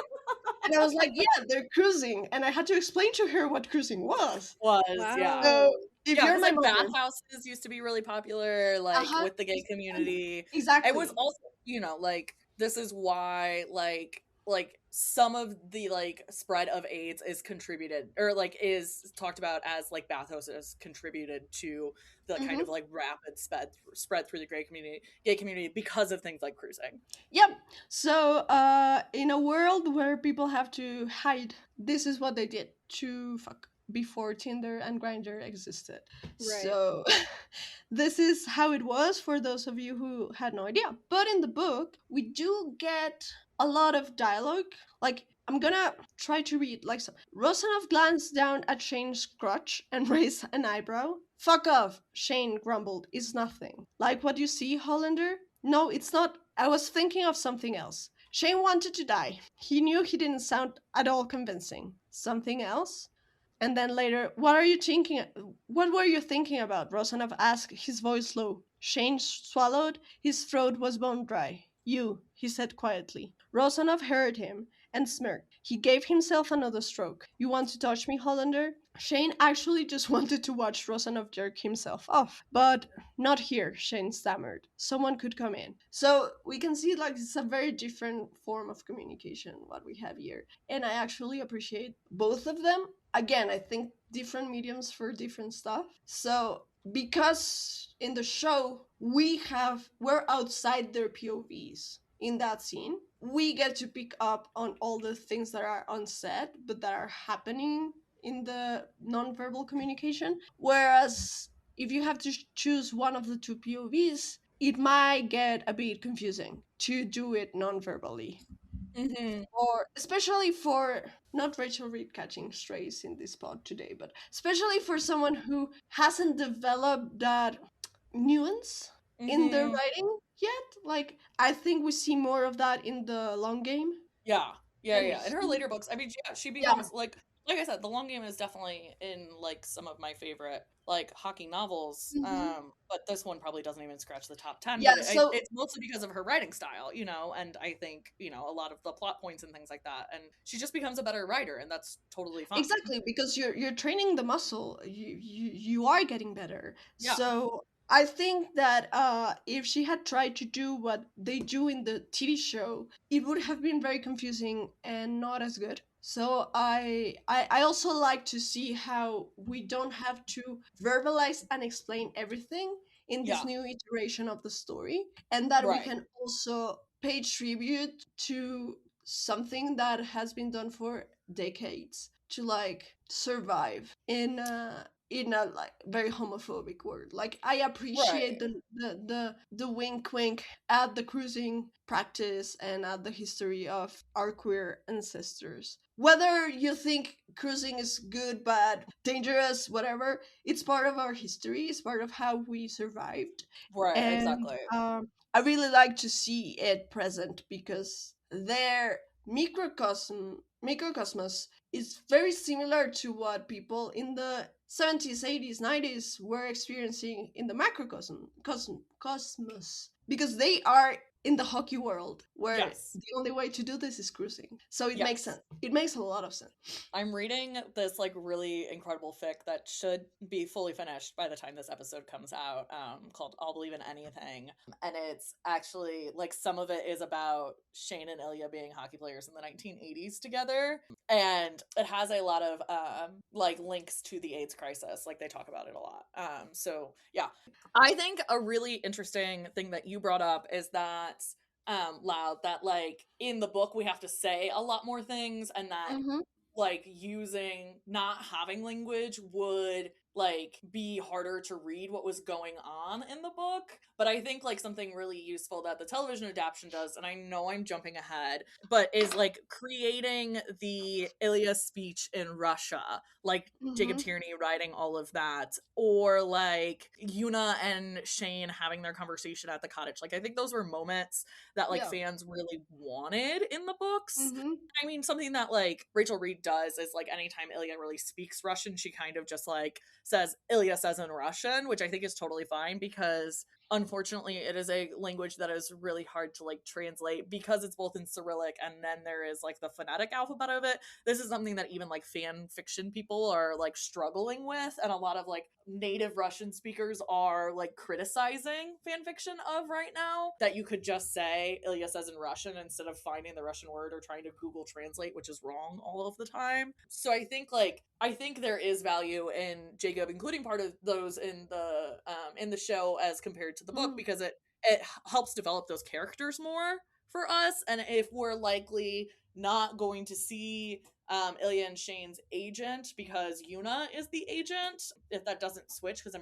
And I was like, "Yeah, they're cruising," and I had to explain to her what cruising was. Yeah. So if Yeah, you're because my like mother, bathhouses used to be really popular, like uh-huh, with the gay community. exactly, It was also, like this is why like some of the like spread of AIDS is contributed or like is talked about as like bathhouses contributed to the kind hmm of like rapid spread through the gay community because of things like cruising. Yep. So, in a world where people have to hide, this is what they did to fuck before Tinder and Grindr existed. Right. So, this is how it was for those of you who had no idea. But in the book, we do get a lot of dialogue. Like, I'm gonna try to read. Like, so, Rosanov glanced down at Shane's crotch and raised an eyebrow. Fuck off, Shane grumbled. It's nothing. Like what you see, Hollander? No, it's not. I was thinking of something else. Shane wanted to die. He knew he didn't sound at all convincing. Something else? And then later, what are you thinking? What were you thinking about? Rosanov asked, his voice low. Shane swallowed. His throat was bone dry. You, he said quietly. Rosanov heard him and smirked. He gave himself another stroke. You want to touch me, Hollander? Shane actually just wanted to watch Rosanov jerk himself off. But not here, Shane stammered. Someone could come in. So we can see like it's a very different form of communication, what we have here. And I actually appreciate both of them. Again, I think different mediums for different stuff. So because in the show we're outside their POVs in that scene, we get to pick up on all the things that are unsaid but that are happening in the nonverbal communication. Whereas if you have to choose one of the two POVs, it might get a bit confusing to do it nonverbally. Mm-hmm. Or especially for not Rachel Reed catching strays in this pod today, but especially for someone who hasn't developed that nuance in their Mm-hmm. writing yet. Like I think we see more of that in the long game. Yeah. Yeah, And yeah. In her he, later books, I mean, yeah, she yeah, becomes like I said, The Long Game is definitely in like some of my favorite like hockey novels. hmm But this one probably doesn't even scratch the top 10, yeah. but So it's mostly because of her writing style, and I think, a lot of the plot points and things like that. And she just becomes a better writer, and that's totally fine. exactly, because you're training the muscle, you are getting better. Yeah. So I think that if she had tried to do what they do in the TV show, it would have been very confusing and not as good. So I also like to see how we don't have to verbalize and explain everything in this Yeah. new iteration of the story, and that we Right. can also pay tribute to something that has been done for decades to like survive in a like very homophobic word. Like I appreciate Right. the wink wink at the cruising practice and at the history of our queer ancestors. Whether you think cruising is good, bad, dangerous, whatever, it's part of our history. It's part of how we survived, Right. and Exactly. I really like to see it present because their microcosmos is very similar to what people in the 70s, 80s, 90s were experiencing in the cosmos because they are in the hockey world where Yes. the only way to do this is cruising. So it makes Yes. sense. It makes a lot of sense. I'm reading this like really incredible fic that should be fully finished by the time this episode comes out, called I'll Believe in Anything. And it's actually like some of it is about Shane and Ilya being hockey players in the 1980s together. And it has a lot of like links to the AIDS crisis. Like they talk about it a lot. So yeah. I think a really interesting thing that you brought up is that Loud, that like in the book we have to say a lot more things, and that Mm-hmm. like using not having language would like be harder to read what was going on in the book. But I think like something really useful that the television adaptation does, and I know I'm jumping ahead, but is like creating the Ilya speech in Russia, like Jacob Mm-hmm. Tierney writing all of that, or like Yuna and Shane having their conversation at the cottage. Like I think those were moments that like Yeah. fans really wanted in the books. Mm-hmm. I mean, something that like Rachel Reed does is like anytime Ilya really speaks Russian, she kind of just like says Ilya says in Russian, which I think is totally fine because unfortunately it is a language that is really hard to like translate because it's both in Cyrillic and then there is like the phonetic alphabet of it. This is something that even like fan fiction people are like struggling with, and a lot of like native Russian speakers are like criticizing fan fiction of right now, that you could just say Ilya says in Russian instead of finding the Russian word or trying to Google translate, which is wrong all of the time. So I think there is value in Jacob including part of those in the show as compared to the book, Mm-hmm. because it helps develop those characters more for us. And if we're likely not going to see Ilya and Shane's agent because Yuna is the agent, if that doesn't switch, because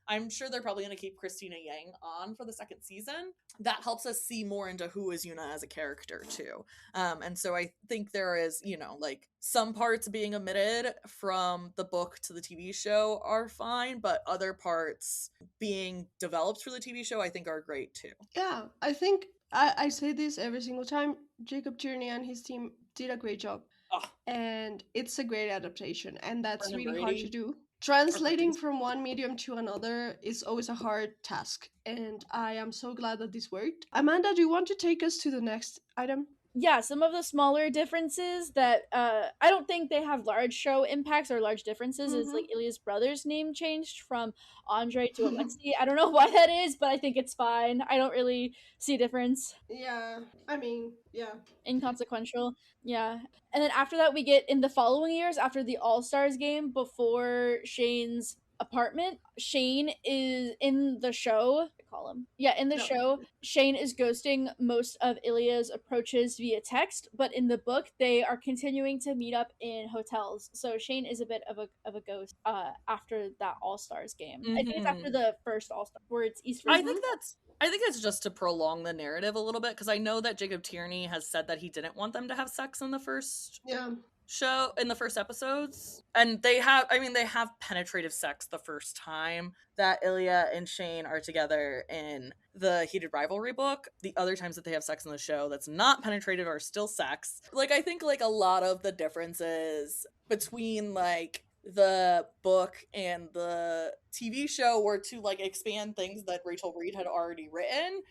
I'm sure they're probably going to keep Christina Yang on for the second season. That helps us see more into who is Yuna as a character too. And so I think there is, like some parts being omitted from the book to the TV show are fine, but other parts being developed for the TV show I think are great too. Yeah, I think I say this every single time. Jacob Tierney and his team did a great job, Oh, and it's a great adaptation, and that's Brendan really hard to Brady, do. our Translating producer. from one medium to another is always a hard task, and I am so glad that this worked. Amanda, do you want to take us to the next item? Yeah, some of the smaller differences that I don't think they have large show impacts or large differences is like Ilya's brother's name changed from Andre to Mm-hmm. Alexei. I don't know why that is, but I think it's fine. I don't really see a difference. Yeah, I mean, yeah. Inconsequential. Yeah. And then after that, we get in the following years, after the All Stars game, before Shane's apartment, Shane is in the show. I call him. Yeah, in the No. show, Shane is ghosting most of Ilya's approaches via text, but in the book, they are continuing to meet up in hotels. So Shane is a bit of a ghost after that All Stars game. I think it's after Mm-hmm. the first All Star, where it's East I versus think that's I think it's just to prolong the narrative a little bit, because I know that Jacob Tierney has said that he didn't want them to have sex in the first Yeah. episodes, and they have penetrative sex the first time that Ilya and Shane are together in the Heated Rivalry book. The other times that they have sex in the show that's not penetrative are still sex. Like I think like a lot of the differences between like the book and the TV show were to like expand things that Rachel Reed had already written.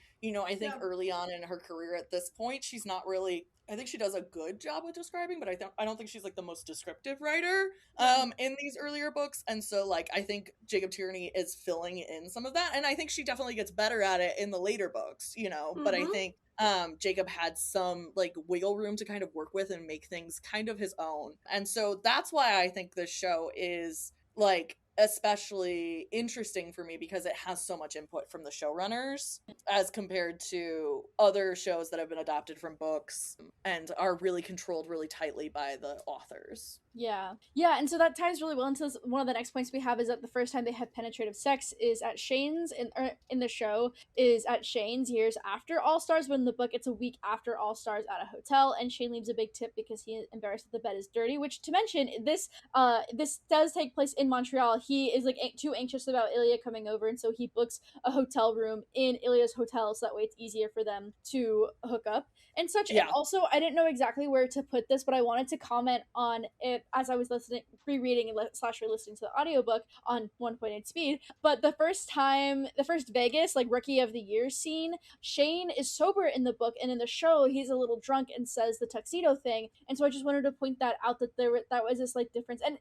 I think Yeah. early on in her career at this point, she's not really, I think she does a good job with describing, but I don't think she's like the most descriptive writer Yeah. in these earlier books. And so like I think Jacob Tierney is filling in some of that, and I think she definitely gets better at it in the later books, but I Mm-hmm. think Jacob had some like wiggle room to kind of work with and make things kind of his own. And so that's why I think this show is like especially interesting for me, because it has so much input from the showrunners as compared to other shows that have been adapted from books and are really controlled really tightly by the authors. Yeah. And so that ties really well into one of the next points we have, is that the first time they have penetrative sex is at Shane's in the show, is at Shane's years after All Stars, but in the book it's a week after All Stars at a hotel, and Shane leaves a big tip because he is embarrassed that the bed is dirty, which, to mention, this does take place in Montreal. He is like too anxious about Ilya coming over, and so he books a hotel room in Ilya's hotel so that way it's easier for them to hook up and such. Yeah. And also, I didn't know exactly where to put this, but I wanted to comment on it as I was rereading and slash re-listening to the audiobook on 1.8 speed. But the first Vegas, like, Rookie of the Year scene, Shane is sober in the book, and in the show, he's a little drunk and says the tuxedo thing. And so I just wanted to point that out, that that was a slight difference. And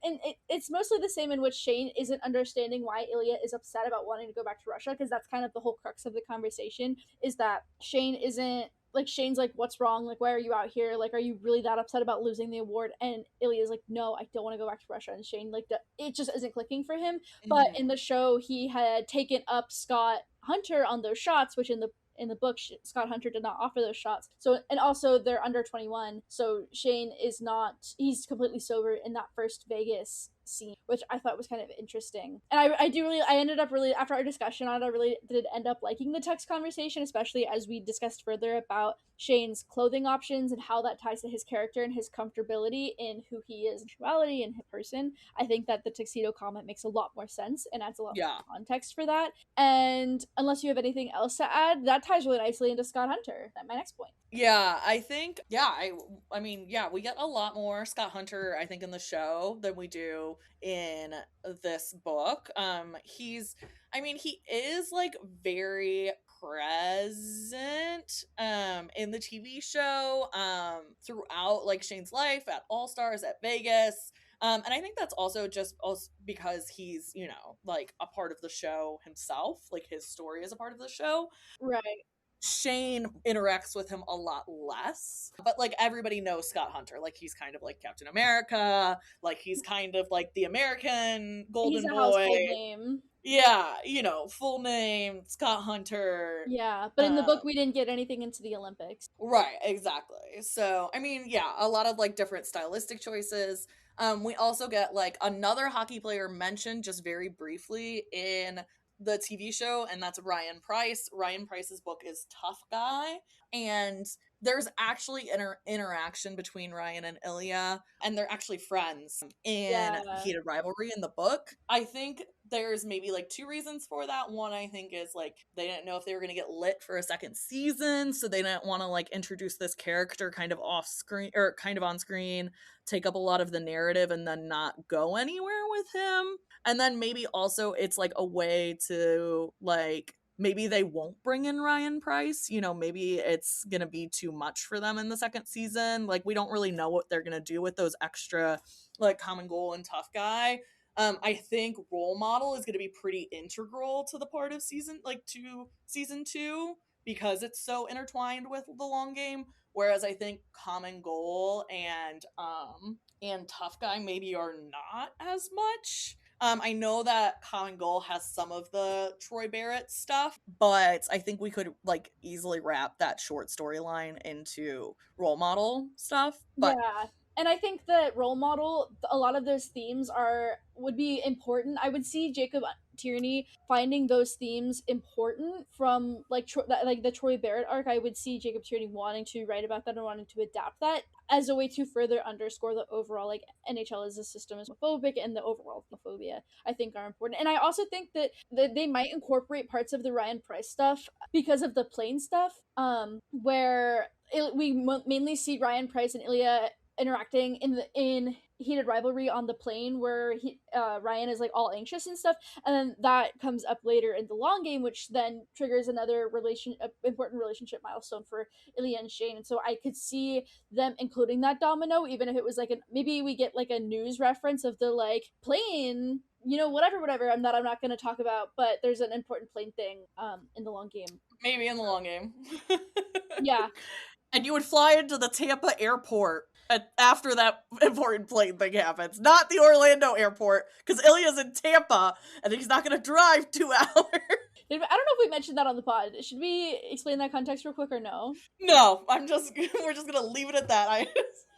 it's mostly the same in which Shane isn't understanding why Ilya is upset about wanting to go back to Russia, because that's kind of the whole crux of the conversation, is that Shane isn't like, Shane's like, what's wrong? Like, why are you out here? Like, are you really that upset about losing the award? And Ilya's like, no, I don't want to go back to Russia. And Shane, like, it just isn't clicking for him. But in the show, he had taken up Scott Hunter on those shots, which in the book, Scott Hunter did not offer those shots. So, and also they're under 21, so Shane is not, he's completely sober in that first Vegas scene, which I thought was kind of interesting. And I ended up really, after our discussion on it, I really did end up liking the text conversation, especially as we discussed further about Shane's clothing options and how that ties to his character and his comfortability in who he is in sexuality and his person. I think that the tuxedo comment makes a lot more sense and adds a lot more context for that. And unless you have anything else to add, that ties really nicely into Scott Hunter. That's my next point. Yeah, I think, I mean, we get a lot more Scott Hunter, I think, in the show than we do in this book. He is like very present in the TV show throughout like Shane's life, at All Stars, at Vegas. And I think that's also just because he's, you know, like a part of the show himself, like his story is a part of the show. Right. Shane interacts with him a lot less, but like everybody knows Scott Hunter. Like, he's kind of like Captain America, like he's kind of like the American golden He's a boy. household name. Yeah, you know, full name Scott Hunter. Yeah, but in the book we didn't get anything into the Olympics. Right, exactly. So, I mean, yeah, a lot of like different stylistic choices. We also get like another hockey player mentioned just very briefly in the TV show, and that's Ryan Price. Ryan Price's book is Tough Guy, and there's actually interaction between Ryan and Ilya, and they're actually friends in Heated Rivalry in the book. I think there's maybe like two reasons for that. One, I think, is like they didn't know if they were going to get lit for a second season, so they didn't want to like introduce this character kind of off screen or kind of on screen, take up a lot of the narrative, and then not go anywhere with him. And then maybe also it's like a way to like, maybe they won't bring in Ryan Price. You know, maybe it's going to be too much for them in the second season. Like, we don't really know what they're going to do with those extra, like, Common Goal and Tough Guy. I think Role Model is going to be pretty integral to the part of season 2 because it's so intertwined with the long game. Whereas I think Common Goal and Tough Guy maybe are not as much. I know that Common Goal has some of the Troy Barrett stuff, but I think we could like easily wrap that short storyline into Role Model stuff. But yeah, and I think that Role Model, a lot of those themes would be important. I would see Jacob Tierney finding those themes important from like the Troy Barrett arc. I would see Jacob Tierney wanting to write about that and wanting to adapt that as a way to further underscore the overall like NHL as a system is homophobic, and the overall homophobia I think are important. And I also think that they might incorporate parts of the Ryan Price stuff because of the plane stuff, where we mainly see Ryan Price and Ilya interacting in Heated Rivalry on the plane, where Ryan is like all anxious and stuff, and then that comes up later in the long game, which then triggers another important relationship milestone for Ilya and Shane. And so I could see them including that domino, even if it was like maybe we get like a news reference of the like plane whatever, I'm not going to talk about, but there's an important plane thing in the long game. Maybe in the long game. Yeah. And you would fly into the Tampa airport after that important plane thing happens, not the Orlando airport, because Ilya's in Tampa and he's not going to drive 2 hours. I don't know if we mentioned that on the pod. Should we explain that context real quick or no? No, we're just going to leave it at that.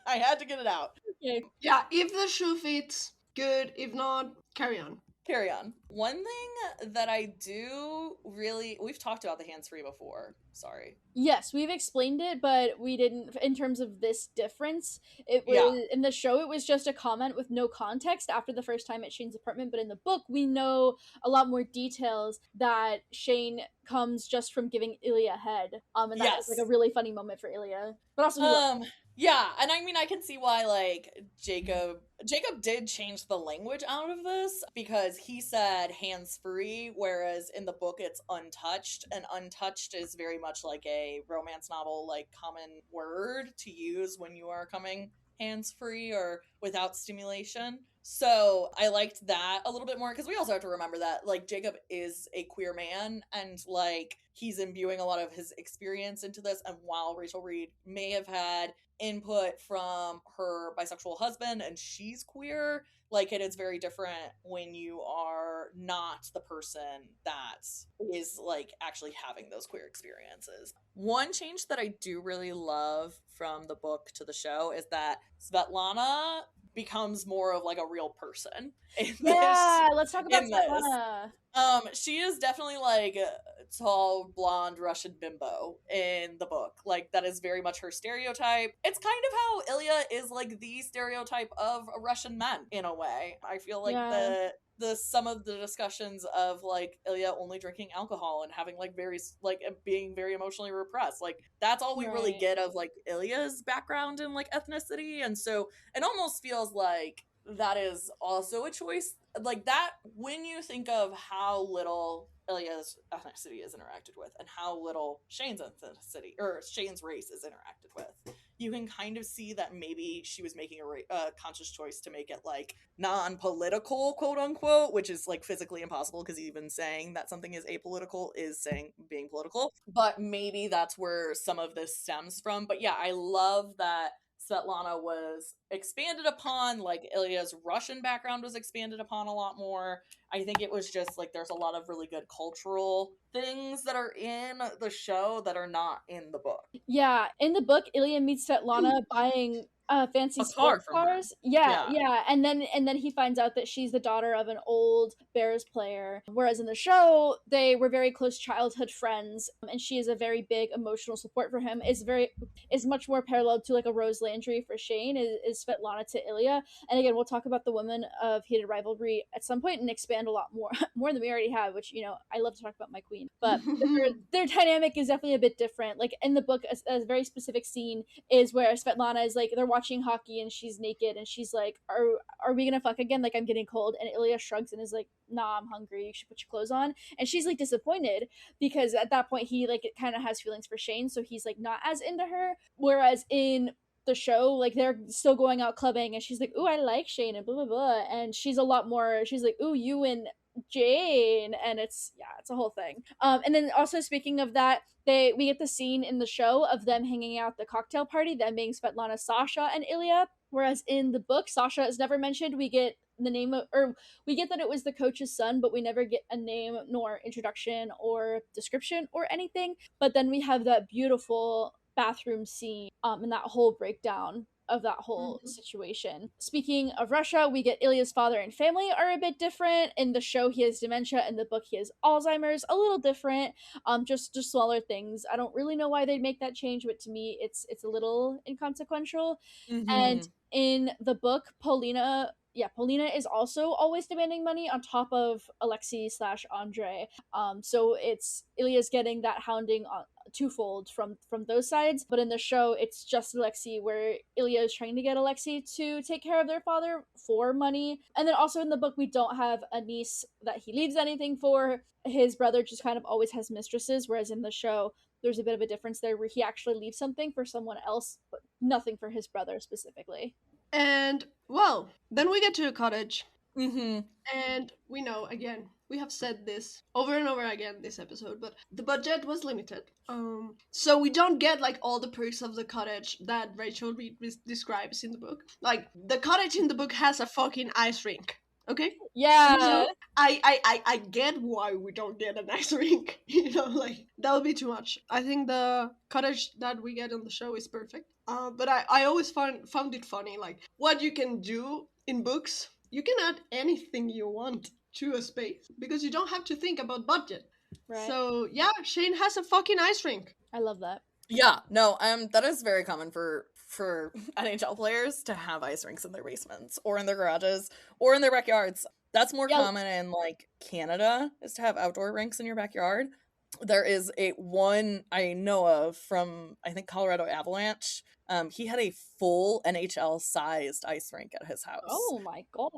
I had to get it out. Okay. Yeah, if the shoe fits, good. If not, carry on. Carry on. One thing that I do really, we've talked about the hands-free before. Sorry. Yes, we've explained it, but we didn't in terms of this difference. It was in the show it was just a comment with no context after the first time at Shane's apartment, but in the book we know a lot more details that Shane comes just from giving Ilya a head. And that was like a really funny moment for Ilya. But also yeah, and I mean I can see why like Jacob did change the language out of this because he said hands-free, whereas in the book it's untouched, and untouched is very much like a romance novel like common word to use when you are coming hands-free or without stimulation. So I liked that a little bit more because we also have to remember that like Jacob is a queer man and like he's imbuing a lot of his experience into this, and while Rachel Reed may have had input from her bisexual husband and she's queer, like it is very different when you are not the person that is like actually having those queer experiences. One change that I do really love from the book to the show is that Svetlana becomes more of like a real person. Let's talk about Svetlana. She is definitely like a tall, blonde Russian bimbo in the book. Like that is very much her stereotype. It's kind of how Ilya is like the stereotype of a Russian man in a way. I feel like some of the discussions of like Ilya only drinking alcohol and having like very like being very emotionally repressed, like that's all we really get of like Ilya's background and like ethnicity, and so it almost feels like that is also a choice like that when you think of how little Ilya's ethnicity is interacted with and how little Shane's ethnicity or Shane's race is interacted with. You can kind of see that maybe she was making a conscious choice to make it like non-political, quote unquote, which is like physically impossible because even saying that something is apolitical is saying being political. But maybe that's where some of this stems from. But yeah, I love that Svetlana was expanded upon, like Ilya's Russian background was expanded upon a lot more. I think it was just like there's a lot of really good cultural things that are in the show that are not in the book. Yeah, in the book, Ilya meets Svetlana buying fancy sports cars. Yeah, and then he finds out that she's the daughter of an old Bears player. Whereas in the show, they were very close childhood friends, and she is a very big emotional support for him. Is much more parallel to like a Rose Landry for Shane is Svetlana to Ilya. And again, we'll talk about the women of Heated Rivalry at some point and expand a lot more than we already have. Which I love to talk about my queen, but their dynamic is definitely a bit different. Like in the book, a very specific scene is where Svetlana is like they're watching hockey and she's naked and she's like, are we gonna fuck again? Like I'm getting cold. And Ilya shrugs and is like, nah, I'm hungry, you should put your clothes on. And she's like disappointed because at that point he like kind of has feelings for Shane, so he's like not as into her. Whereas in the show, like they're still going out clubbing and she's like, ooh, I like Shane and blah blah blah, and she's a lot more, she's like, ooh, you and Jane, and it's a whole thing. And then also speaking of that, we get the scene in the show of them hanging out at the cocktail party, them being Svetlana, Sasha, and Ilya. Whereas in the book, Sasha is never mentioned. We get the name of, or we get that it was the coach's son, but we never get a name nor introduction or description or anything. But then we have that beautiful bathroom scene and that whole breakdown of that whole situation. Speaking of Russia, we get Ilya's father and family are a bit different. In the show, he has dementia. In the book, he has Alzheimer's. A little different. Just smaller things. I don't really know why they'd make that change, but to me, it's a little inconsequential. And in the book, Polina is also always demanding money on top of Alexei / Andre. So it's Ilya's getting that hounding twofold from those sides. But in the show, it's just Alexei, where Ilya is trying to get Alexei to take care of their father for money. And then also in the book, we don't have a niece that he leaves anything for. His brother just kind of always has mistresses, whereas in the show, there's a bit of a difference there where he actually leaves something for someone else, but nothing for his brother specifically. And, well, then we get to a cottage. Mm-hmm. And we know, again, we have said this over and over again this episode, but the budget was limited. So we don't get like all the perks of the cottage that Rachel Reed describes in the book. Like the cottage in the book has a fucking ice rink. Okay? Yeah. So I get why we don't get an ice rink. Like that would be too much. I think the cottage that we get on the show is perfect. But I always found it funny, like what you can do in books. You can add anything you want to a space because you don't have to think about budget. Right. So yeah, Shane has a fucking ice rink. I love that. Yeah, no, that is very common for NHL players to have ice rinks in their basements or in their garages or in their backyards. That's more common in like Canada, is to have outdoor rinks in your backyard. There is one I know of from, I think, Colorado Avalanche. He had a full NHL sized ice rink at his house. Oh my god.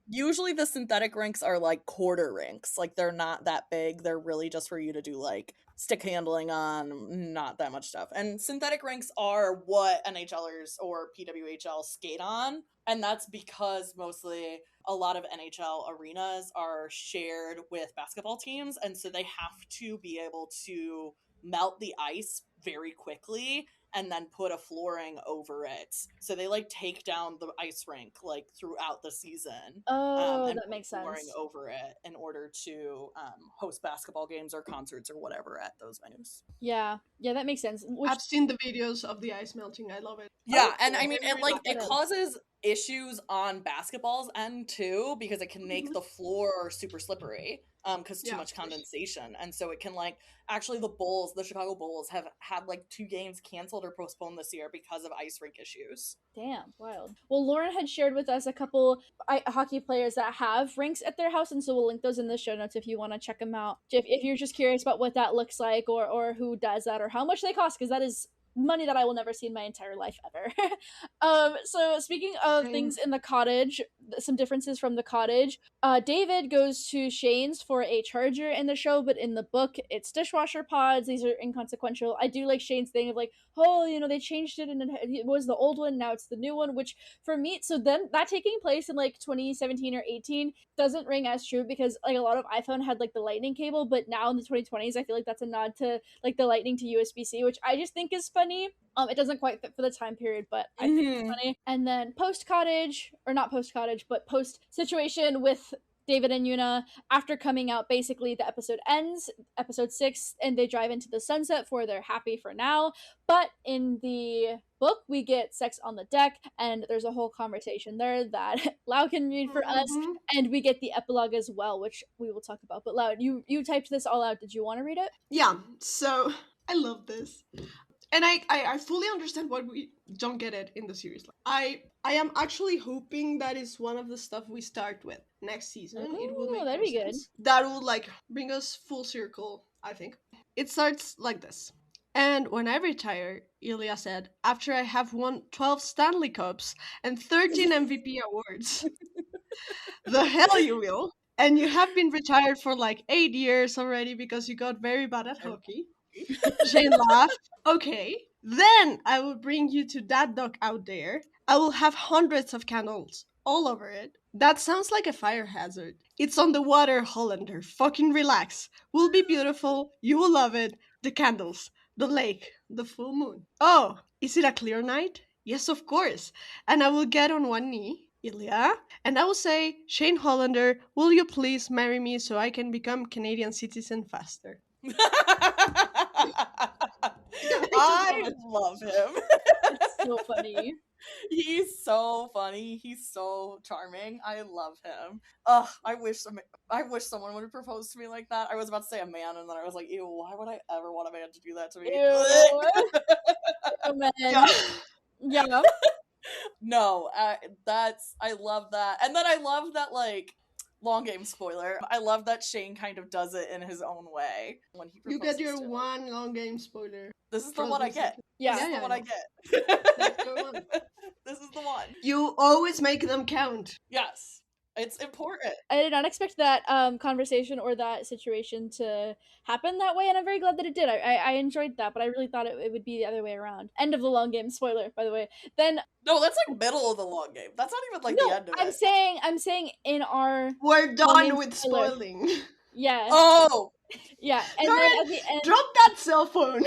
Usually the synthetic rinks are like quarter rinks. Like they're not that big. They're really just for you to do like stick handling on, not that much stuff. And synthetic rinks are what NHLers or PWHL skate on. And that's because mostly a lot of NHL arenas are shared with basketball teams. And so they have to be able to melt the ice very quickly and then put a flooring over it. So they like take down the ice rink like throughout the season. Oh, and that makes flooring sense. over it in order to host basketball games or concerts or whatever at those venues. Yeah, that makes sense. I've seen the videos of the ice melting. I love it. Yeah, Oh, and cool. I mean, Very it causes issues on basketball's end too, because it can make the floor super slippery because too much condensation, and so it can like, actually the Chicago Bulls have had like 2 games canceled or postponed this year because of ice rink issues. Damn, wild. Well, Lauren had shared with us a couple hockey players that have rinks at their house, and so we'll link those in the show notes if you want to check them out. If you're just curious about what that looks like, or who does that, or how much they cost, because that is money that I will never see in my entire life ever. So speaking of things in the cottage, some differences from the cottage. David goes to Shane's for a charger in the show, but in the book it's dishwasher pods. These are inconsequential. I do like Shane's thing of like, oh, they changed it and it was the old one, now it's the new one, which for me, so then that taking place in like 2017 or 18 doesn't ring as true, because like a lot of iPhone had like the lightning cable, but now in the 2020s I feel like that's a nod to like the lightning to USB-C, which I just think is funny. It doesn't quite fit for the time period, but I think it's funny. And then post cottage, or not post cottage, but post situation with David and Yuna. After coming out, basically the episode ends, episode 6, and they drive into the sunset for they're happy for now. But in the book, we get sex on the deck, and there's a whole conversation there that Lau can read for us, and we get the epilogue as well, which we will talk about. But Lau, you typed this all out. Did you want to read it? Yeah, so I love this. And I fully understand why we don't get it in the series. I am actually hoping that is one of the stuff we start with next season. Ooh, it will make that'd be good. That will like bring us full circle, I think. It starts like this. And when I retire, Ilya said, after I have won 12 Stanley Cups and 13 MVP awards. The hell you will. And you have been retired for like 8 years already because you got very bad at hockey. Shane laughed. Okay, then I will bring you to that dock out there. I will have hundreds of candles all over it. That sounds like a fire hazard. It's on the water, Hollander. Fucking relax. Will be beautiful. You will love it. The candles, the lake, the full moon. Oh, is it a clear night? Yes, of course. And I will get on one knee, Ilya, and I will say, Shane Hollander, will you please marry me so I can become Canadian citizen faster? I love him. It's so funny. He's so funny. He's so charming. I love him. Ugh, I wish someone would propose to me like that. I was about to say a man, and then I was like, ew, why would I ever want a man to do that to me? Ew. Oh, man. Yeah. No, I love that. And then I love that, like, long game spoiler. I love that Shane kind of does it in his own way when he You proposes get your to him. one long game spoiler. This is the one I get. Yeah. This is the one I That's get. the one. This is the one. You always make them count. Yes. It's important. I did not expect that conversation or that situation to happen that way, and I'm very glad that it did. I enjoyed that, but I really thought it would be the other way around. End of the long game. Spoiler, by the way. Then No, that's like middle of the long game. That's not even like the no, end of I'm it. saying in our We're long done game with spoiler. spoiling. Yeah, Oh, yeah, and Lauren, then at the end. drop that cell phone.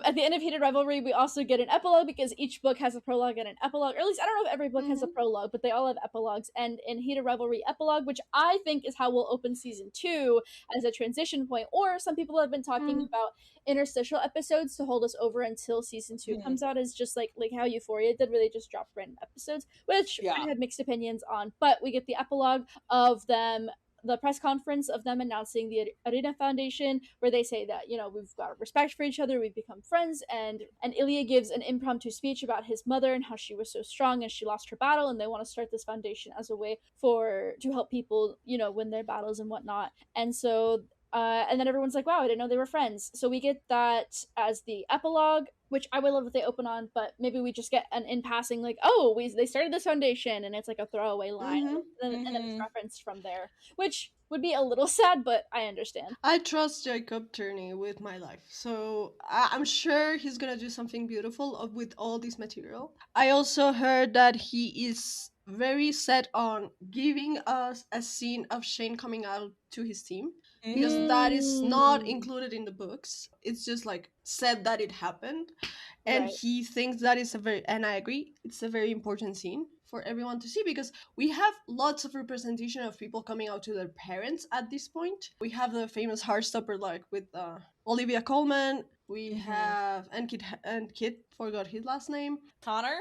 At the end of Heated Rivalry, we also get an epilogue because each book has a prologue and an epilogue. Or at least I don't know if every book has a prologue, but they all have epilogues. And in Heated Rivalry epilogue, which I think is how we'll open season 2 as a transition point, or some people have been talking about interstitial episodes to hold us over until season 2 comes out, is just like how Euphoria did, where they just dropped random episodes, which I have mixed opinions on. But we get the epilogue of them, the press conference of them announcing the Arena Foundation, where they say that, we've got respect for each other, we've become friends, and Ilya gives an impromptu speech about his mother and how she was so strong and she lost her battle, and they want to start this foundation as a way to help people, win their battles and whatnot. And so and then everyone's like, wow, I didn't know they were friends. So we get that as the epilogue, which I would love if they open on, but maybe we just get an in passing, like, oh, they started this foundation, and it's like a throwaway line, and then it's referenced from there, which would be a little sad, but I understand. I trust Jacob Turney with my life, so I'm sure he's gonna do something beautiful with all this material. I also heard that he is very set on giving us a scene of Shane coming out to his team, because that is not included in the books. It's just like said that it happened, and Right. he thinks that is and I agree, it's a very important scene for everyone to see, because we have lots of representation of people coming out to their parents at this point. We have the famous Heartstopper, like with Olivia Colman. We have and Kit forgot his last name. Connor.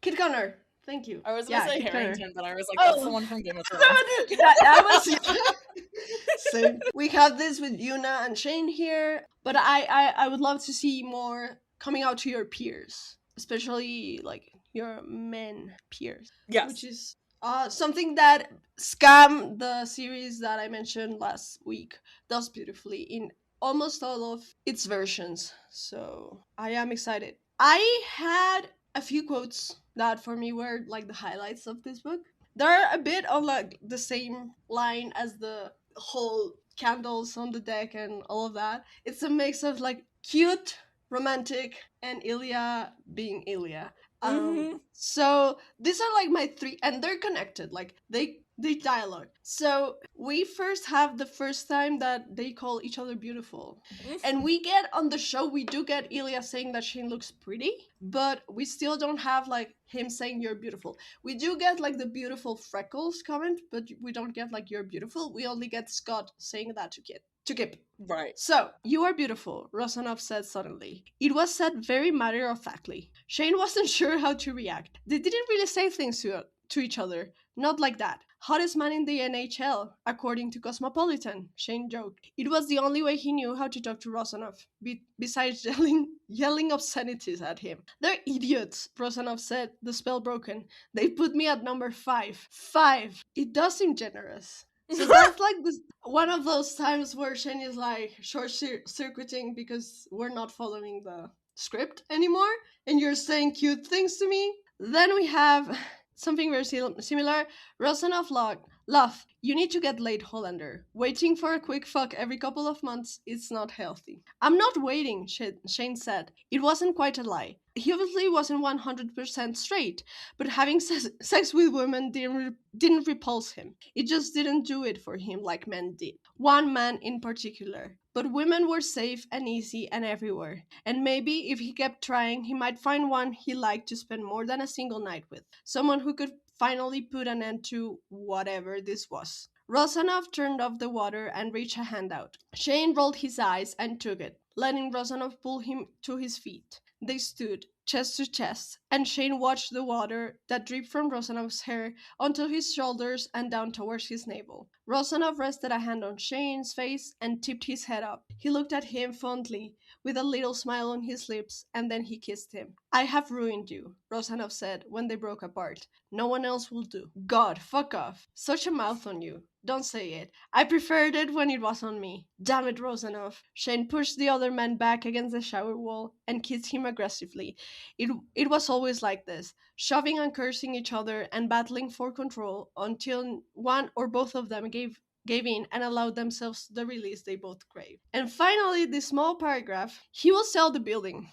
Kit Connor. Thank you. I was gonna say Kit Harrington, but I was like, Oh. that's the one from Game of Thrones. that was same. We have this with Yuna and Shane here, but I would love to see more coming out to your peers, especially like your men peers. Yes. Which is something that Scam, the series that I mentioned last week, does beautifully in almost all of its versions. So I am excited. I had a few quotes that for me were like the highlights of this book. They're a bit of like the same line as the whole candles on the deck and all of that. It's a mix of like cute, romantic, and Ilya being Ilya. So these are like my three, and they're connected. Like they dialogue. So we first have the first time that they call each other beautiful, and we get on the show, we do get Ilya saying that Shane looks pretty, but we still don't have like him saying you're beautiful. We do get like the beautiful freckles comment, but we don't get like you're beautiful. We only get Scott saying that to Kip. Right. So, you are beautiful, Rosanov said suddenly. It was said very matter-of-factly. Shane wasn't sure how to react. They didn't really say things to each other. Not like that. Hottest man in the NHL, according to Cosmopolitan, Shane joked. It was the only way he knew how to talk to Rosanov, besides yelling obscenities at him. They're idiots, Rosanov said, the spell broken. They put me at number 5. 5. It does seem generous. So that's like one of those times where Shane is like short-circuiting because we're not following the script anymore, and you're saying cute things to me. Then we have something very similar. Rosanov laugh. You need to get laid, Hollander. Waiting for a quick fuck every couple of months is not healthy. I'm not waiting, Shane said. It wasn't quite a lie. He obviously wasn't 100% straight, but having sex with women didn't repulse him. It just didn't do it for him like men did. One man in particular. But women were safe and easy and everywhere. And maybe if he kept trying, he might find one he liked to spend more than a single night with. Someone who could finally put an end to whatever this was. Rosanov turned off the water and reached a hand out. Shane rolled his eyes and took it, letting Rosanov pull him to his feet. They stood, chest to chest, and Shane watched the water that dripped from Rosanov's hair onto his shoulders and down towards his navel. Rosanov rested a hand on Shane's face and tipped his head up. He looked at him fondly, with a little smile on his lips, and then he kissed him. "I have ruined you," Rosanov said when they broke apart. "No one else will do." "God, fuck off. Such a mouth on you. Don't say it. I preferred it when it was on me." "Damn it, Rosanov." Shane pushed the other man back against the shower wall and kissed him aggressively. It was always like this, shoving and cursing each other and battling for control until one or both of them gave in and allowed themselves the release they both craved. And finally, this small paragraph: "He will sell the building."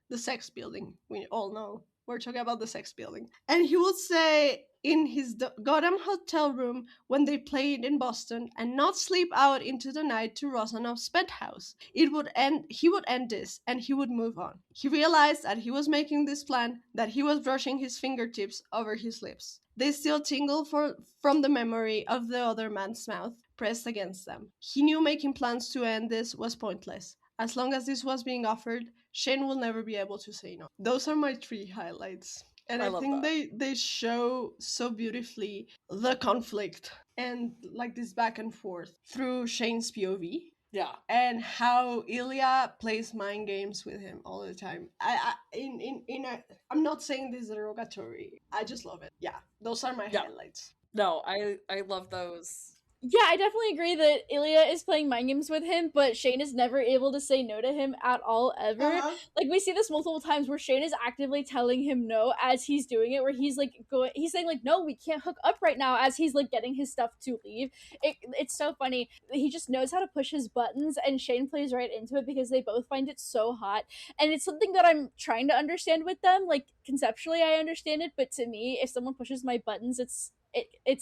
The sex building. We all know. We're talking about the sex building. "And he would say in his goddamn hotel room when they played in Boston and not sleep out into the night to Rosanov's penthouse. He would end this and he would move on." He realized that he was making this plan, that he was brushing his fingertips over his lips. They still tingled from the memory of the other man's mouth pressed against them. He knew making plans to end this was pointless. As long as this was being offered, Shane will never be able to say no. Those are my 3 highlights. And I love think that. they show so beautifully the conflict and like this back and forth through Shane's POV. Yeah. And how Ilya plays mind games with him all the time. I'm not saying this derogatory. I just love it. Yeah, those are my highlights. No, I love those. Yeah, I definitely agree that Ilya is playing mind games with him, but Shane is never able to say no to him at all, ever. Uh-huh. Like, we see this multiple times where Shane is actively telling him no as he's doing it, where he's like he's saying like, "No, we can't hook up right now," as he's like getting his stuff to leave. It's so funny. He just knows how to push his buttons, and Shane plays right into it because they both find it so hot. And it's something that I'm trying to understand with them. Like, conceptually, I understand it, but to me, if someone pushes my buttons, it's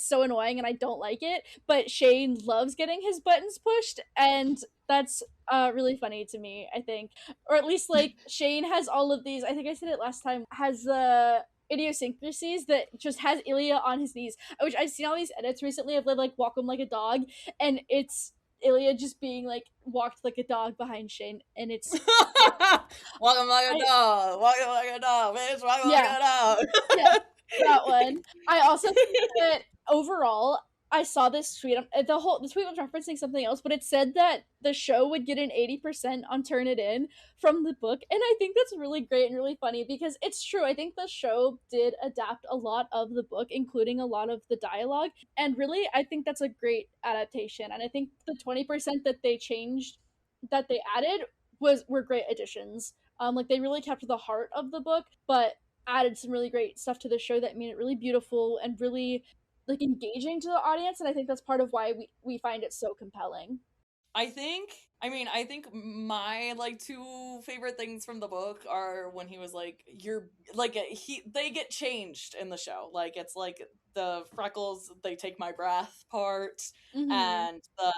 so annoying and I don't like it. But Shane loves getting his buttons pushed, and that's really funny to me, I think. Or at least like Shane has all of these, I think I said it last time, has idiosyncrasies that just has Ilya on his knees. Which I've seen all these edits recently of like Walk Him Like a Dog, and it's Ilya just being like walked like a dog behind Shane, and it's Walk him like a dog, walk him like a dog, bitch, walk him like Yeah. a dog. Yeah, that one. I also think that overall, I saw this tweet. The tweet was referencing something else, but it said that the show would get an 80% on Turn It In from the book, and I think that's really great and really funny because it's true. I think the show did adapt a lot of the book, including a lot of the dialogue, and really, I think that's a great adaptation. And I think the 20% that they changed, that they added, were great additions. Like they really kept the heart of the book, but added some really great stuff to the show that made it really beautiful and really like engaging to the audience, and I think that's part of why we find it so compelling. I think my like 2 favorite things from the book are when he was like, "You're like," they get changed in the show. Like it's like the freckles, they take my breath part, and the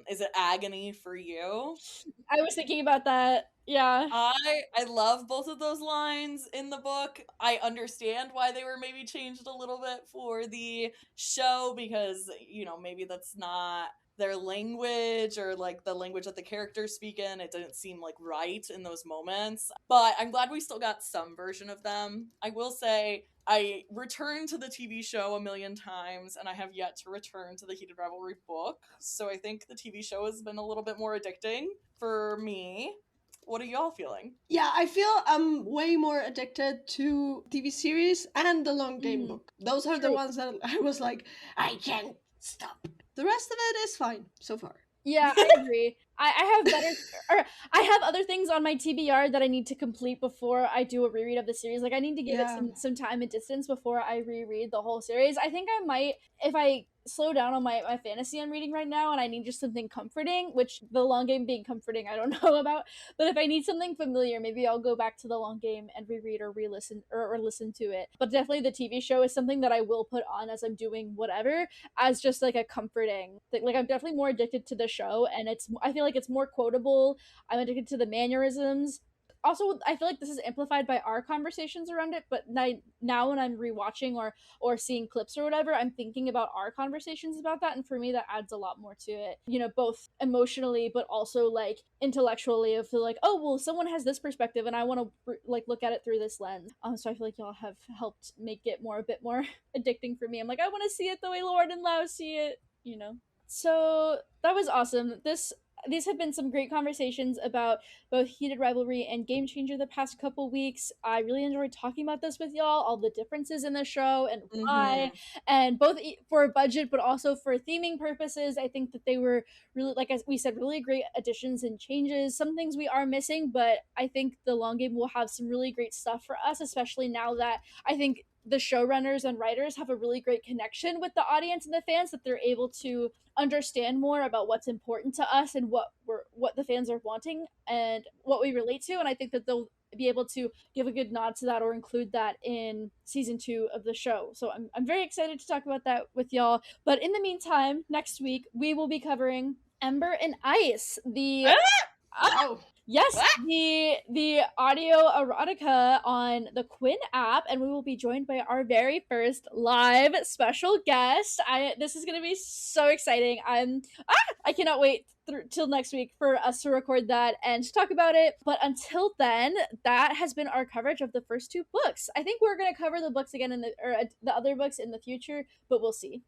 is it agony for you? I was thinking about that. Yeah. I love both of those lines in the book. I understand why they were maybe changed a little bit for the show because, maybe that's not their language or like the language that the characters speak in. It didn't seem like right in those moments. But I'm glad we still got some version of them. I will say I returned to the TV show a million times and I have yet to return to the Heated Rivalry book. So I think the TV show has been a little bit more addicting for me. What are y'all feeling? Yeah, I feel I'm way more addicted to TV series and the long game book. Those are the ones that I was like, I can't stop. The rest of it is fine so far. Yeah, I agree. I have other things on my TBR that I need to complete before I do a reread of the series. Like I need to give it some time and distance before I reread the whole series. I think I might, if I slow down on my fantasy I'm reading right now and I need just something comforting, which the long game being comforting I don't know about, but if I need something familiar, maybe I'll go back to the long game and reread or re-listen or listen to it. But definitely the TV show is something that I will put on as I'm doing whatever, as just like a comforting thing. Like I'm definitely more addicted to the show, and I feel like it's more quotable. I'm addicted to the mannerisms. Also, I feel like this is amplified by our conversations around it, but now when I'm rewatching or seeing clips or whatever, I'm thinking about our conversations about that, and for me that adds a lot more to it, both emotionally but also like intellectually, of like, oh well, someone has this perspective and I want to like look at it through this lens. So I feel like y'all have helped make it a bit more addicting for me. I'm like, I want to see it the way Lauren and Lau see it. So that was awesome. This these have been some great conversations about both Heated Rivalry and Game Changer the past couple weeks. I really enjoyed talking about this with y'all, all the differences in the show and why, and both for budget but also for theming purposes. I think that they were really, like as we said, really great additions and changes. Some things we are missing, but I think the long game will have some really great stuff for us, especially now that I think the showrunners and writers have a really great connection with the audience and the fans, that they're able to understand more about what's important to us and what the fans are wanting and what we relate to. And I think that they'll be able to give a good nod to that or include that in season 2 of the show. So I'm very excited to talk about that with y'all. But in the meantime, next week we will be covering Ember and Ice, the yes, what? the audio erotica on the Quinn app, and we will be joined by our very first live special guest. This is gonna be so exciting. I cannot wait till next week for us to record that and to talk about it. But until then, that has been our coverage of the first 2 books. I think we're gonna cover the books again the other books in the future, but we'll see.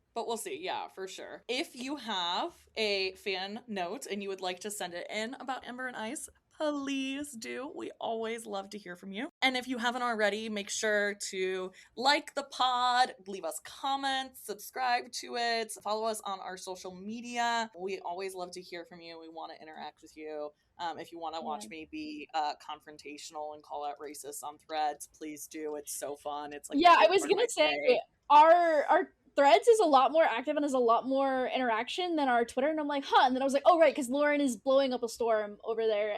Yeah, for sure. If you have a fan note and you would like to send it in about Ember and Ice, please do. We always love to hear from you. And if you haven't already, make sure to like the pod, leave us comments, subscribe to it, follow us on our social media. We always love to hear from you. We want to interact with you. If you want to watch me be confrontational and call out racists on Threads, please do. It's so fun. It's like, yeah, I was gonna say our Threads is a lot more active and has a lot more interaction than our Twitter, and I'm like, and then I was like, oh right, because Lauren is blowing up a storm over there.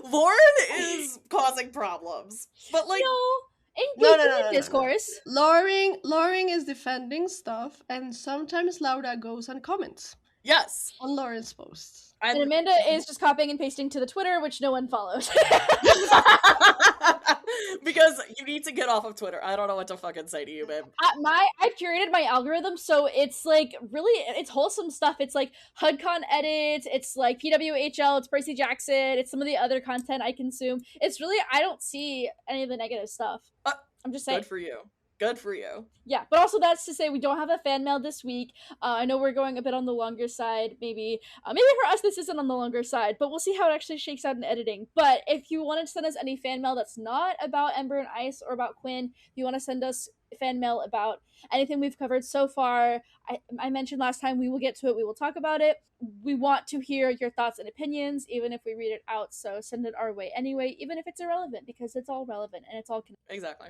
Lauren is causing problems, but like no, discourse. Lauren is defending stuff, and sometimes Laura goes and comments. Yes, on Lauren's posts. And Amanda is just copying and pasting to the Twitter, which no one follows. Because you need to get off of Twitter. I don't know what to fucking say to you, babe. I've curated my algorithm, so it's like really, it's wholesome stuff. It's like HUDCon edits, it's like PWHL, it's Percy Jackson, it's some of the other content I consume. It's really, I don't see any of the negative stuff. I'm just saying. Good for you. Good for you. Yeah, but also that's to say we don't have a fan mail this week. I know we're going a bit on the longer side. Maybe for us this isn't on the longer side, but we'll see how it actually shakes out in editing. But if you want to send us any fan mail that's not about Ember and Ice or about Quinn, if you want to send us fan mail about anything we've covered so far, I mentioned last time, we will get to it. We will talk about it. We want to hear your thoughts and opinions, even if we read it out. So send it our way anyway, even if it's irrelevant, because it's all relevant and it's all connected. Exactly.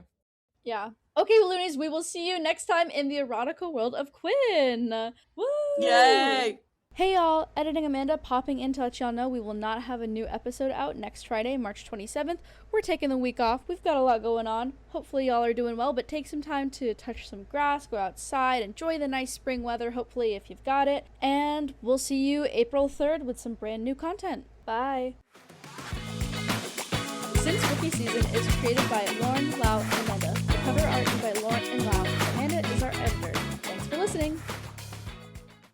Yeah. Okay, loonies, we will see you next time in the erotica world of Quinn. Woo! Yay! Hey y'all, Editing Amanda popping in to let y'all know we will not have a new episode out next Friday, March 27th. We're taking the week off. We've got a lot going on. Hopefully y'all are doing well, but take some time to touch some grass, go outside, enjoy the nice spring weather, hopefully, if you've got it. And we'll see you April 3rd with some brand new content. Bye! Since Rookie Season is created by Lauren, Lau, and Amanda. The cover art is by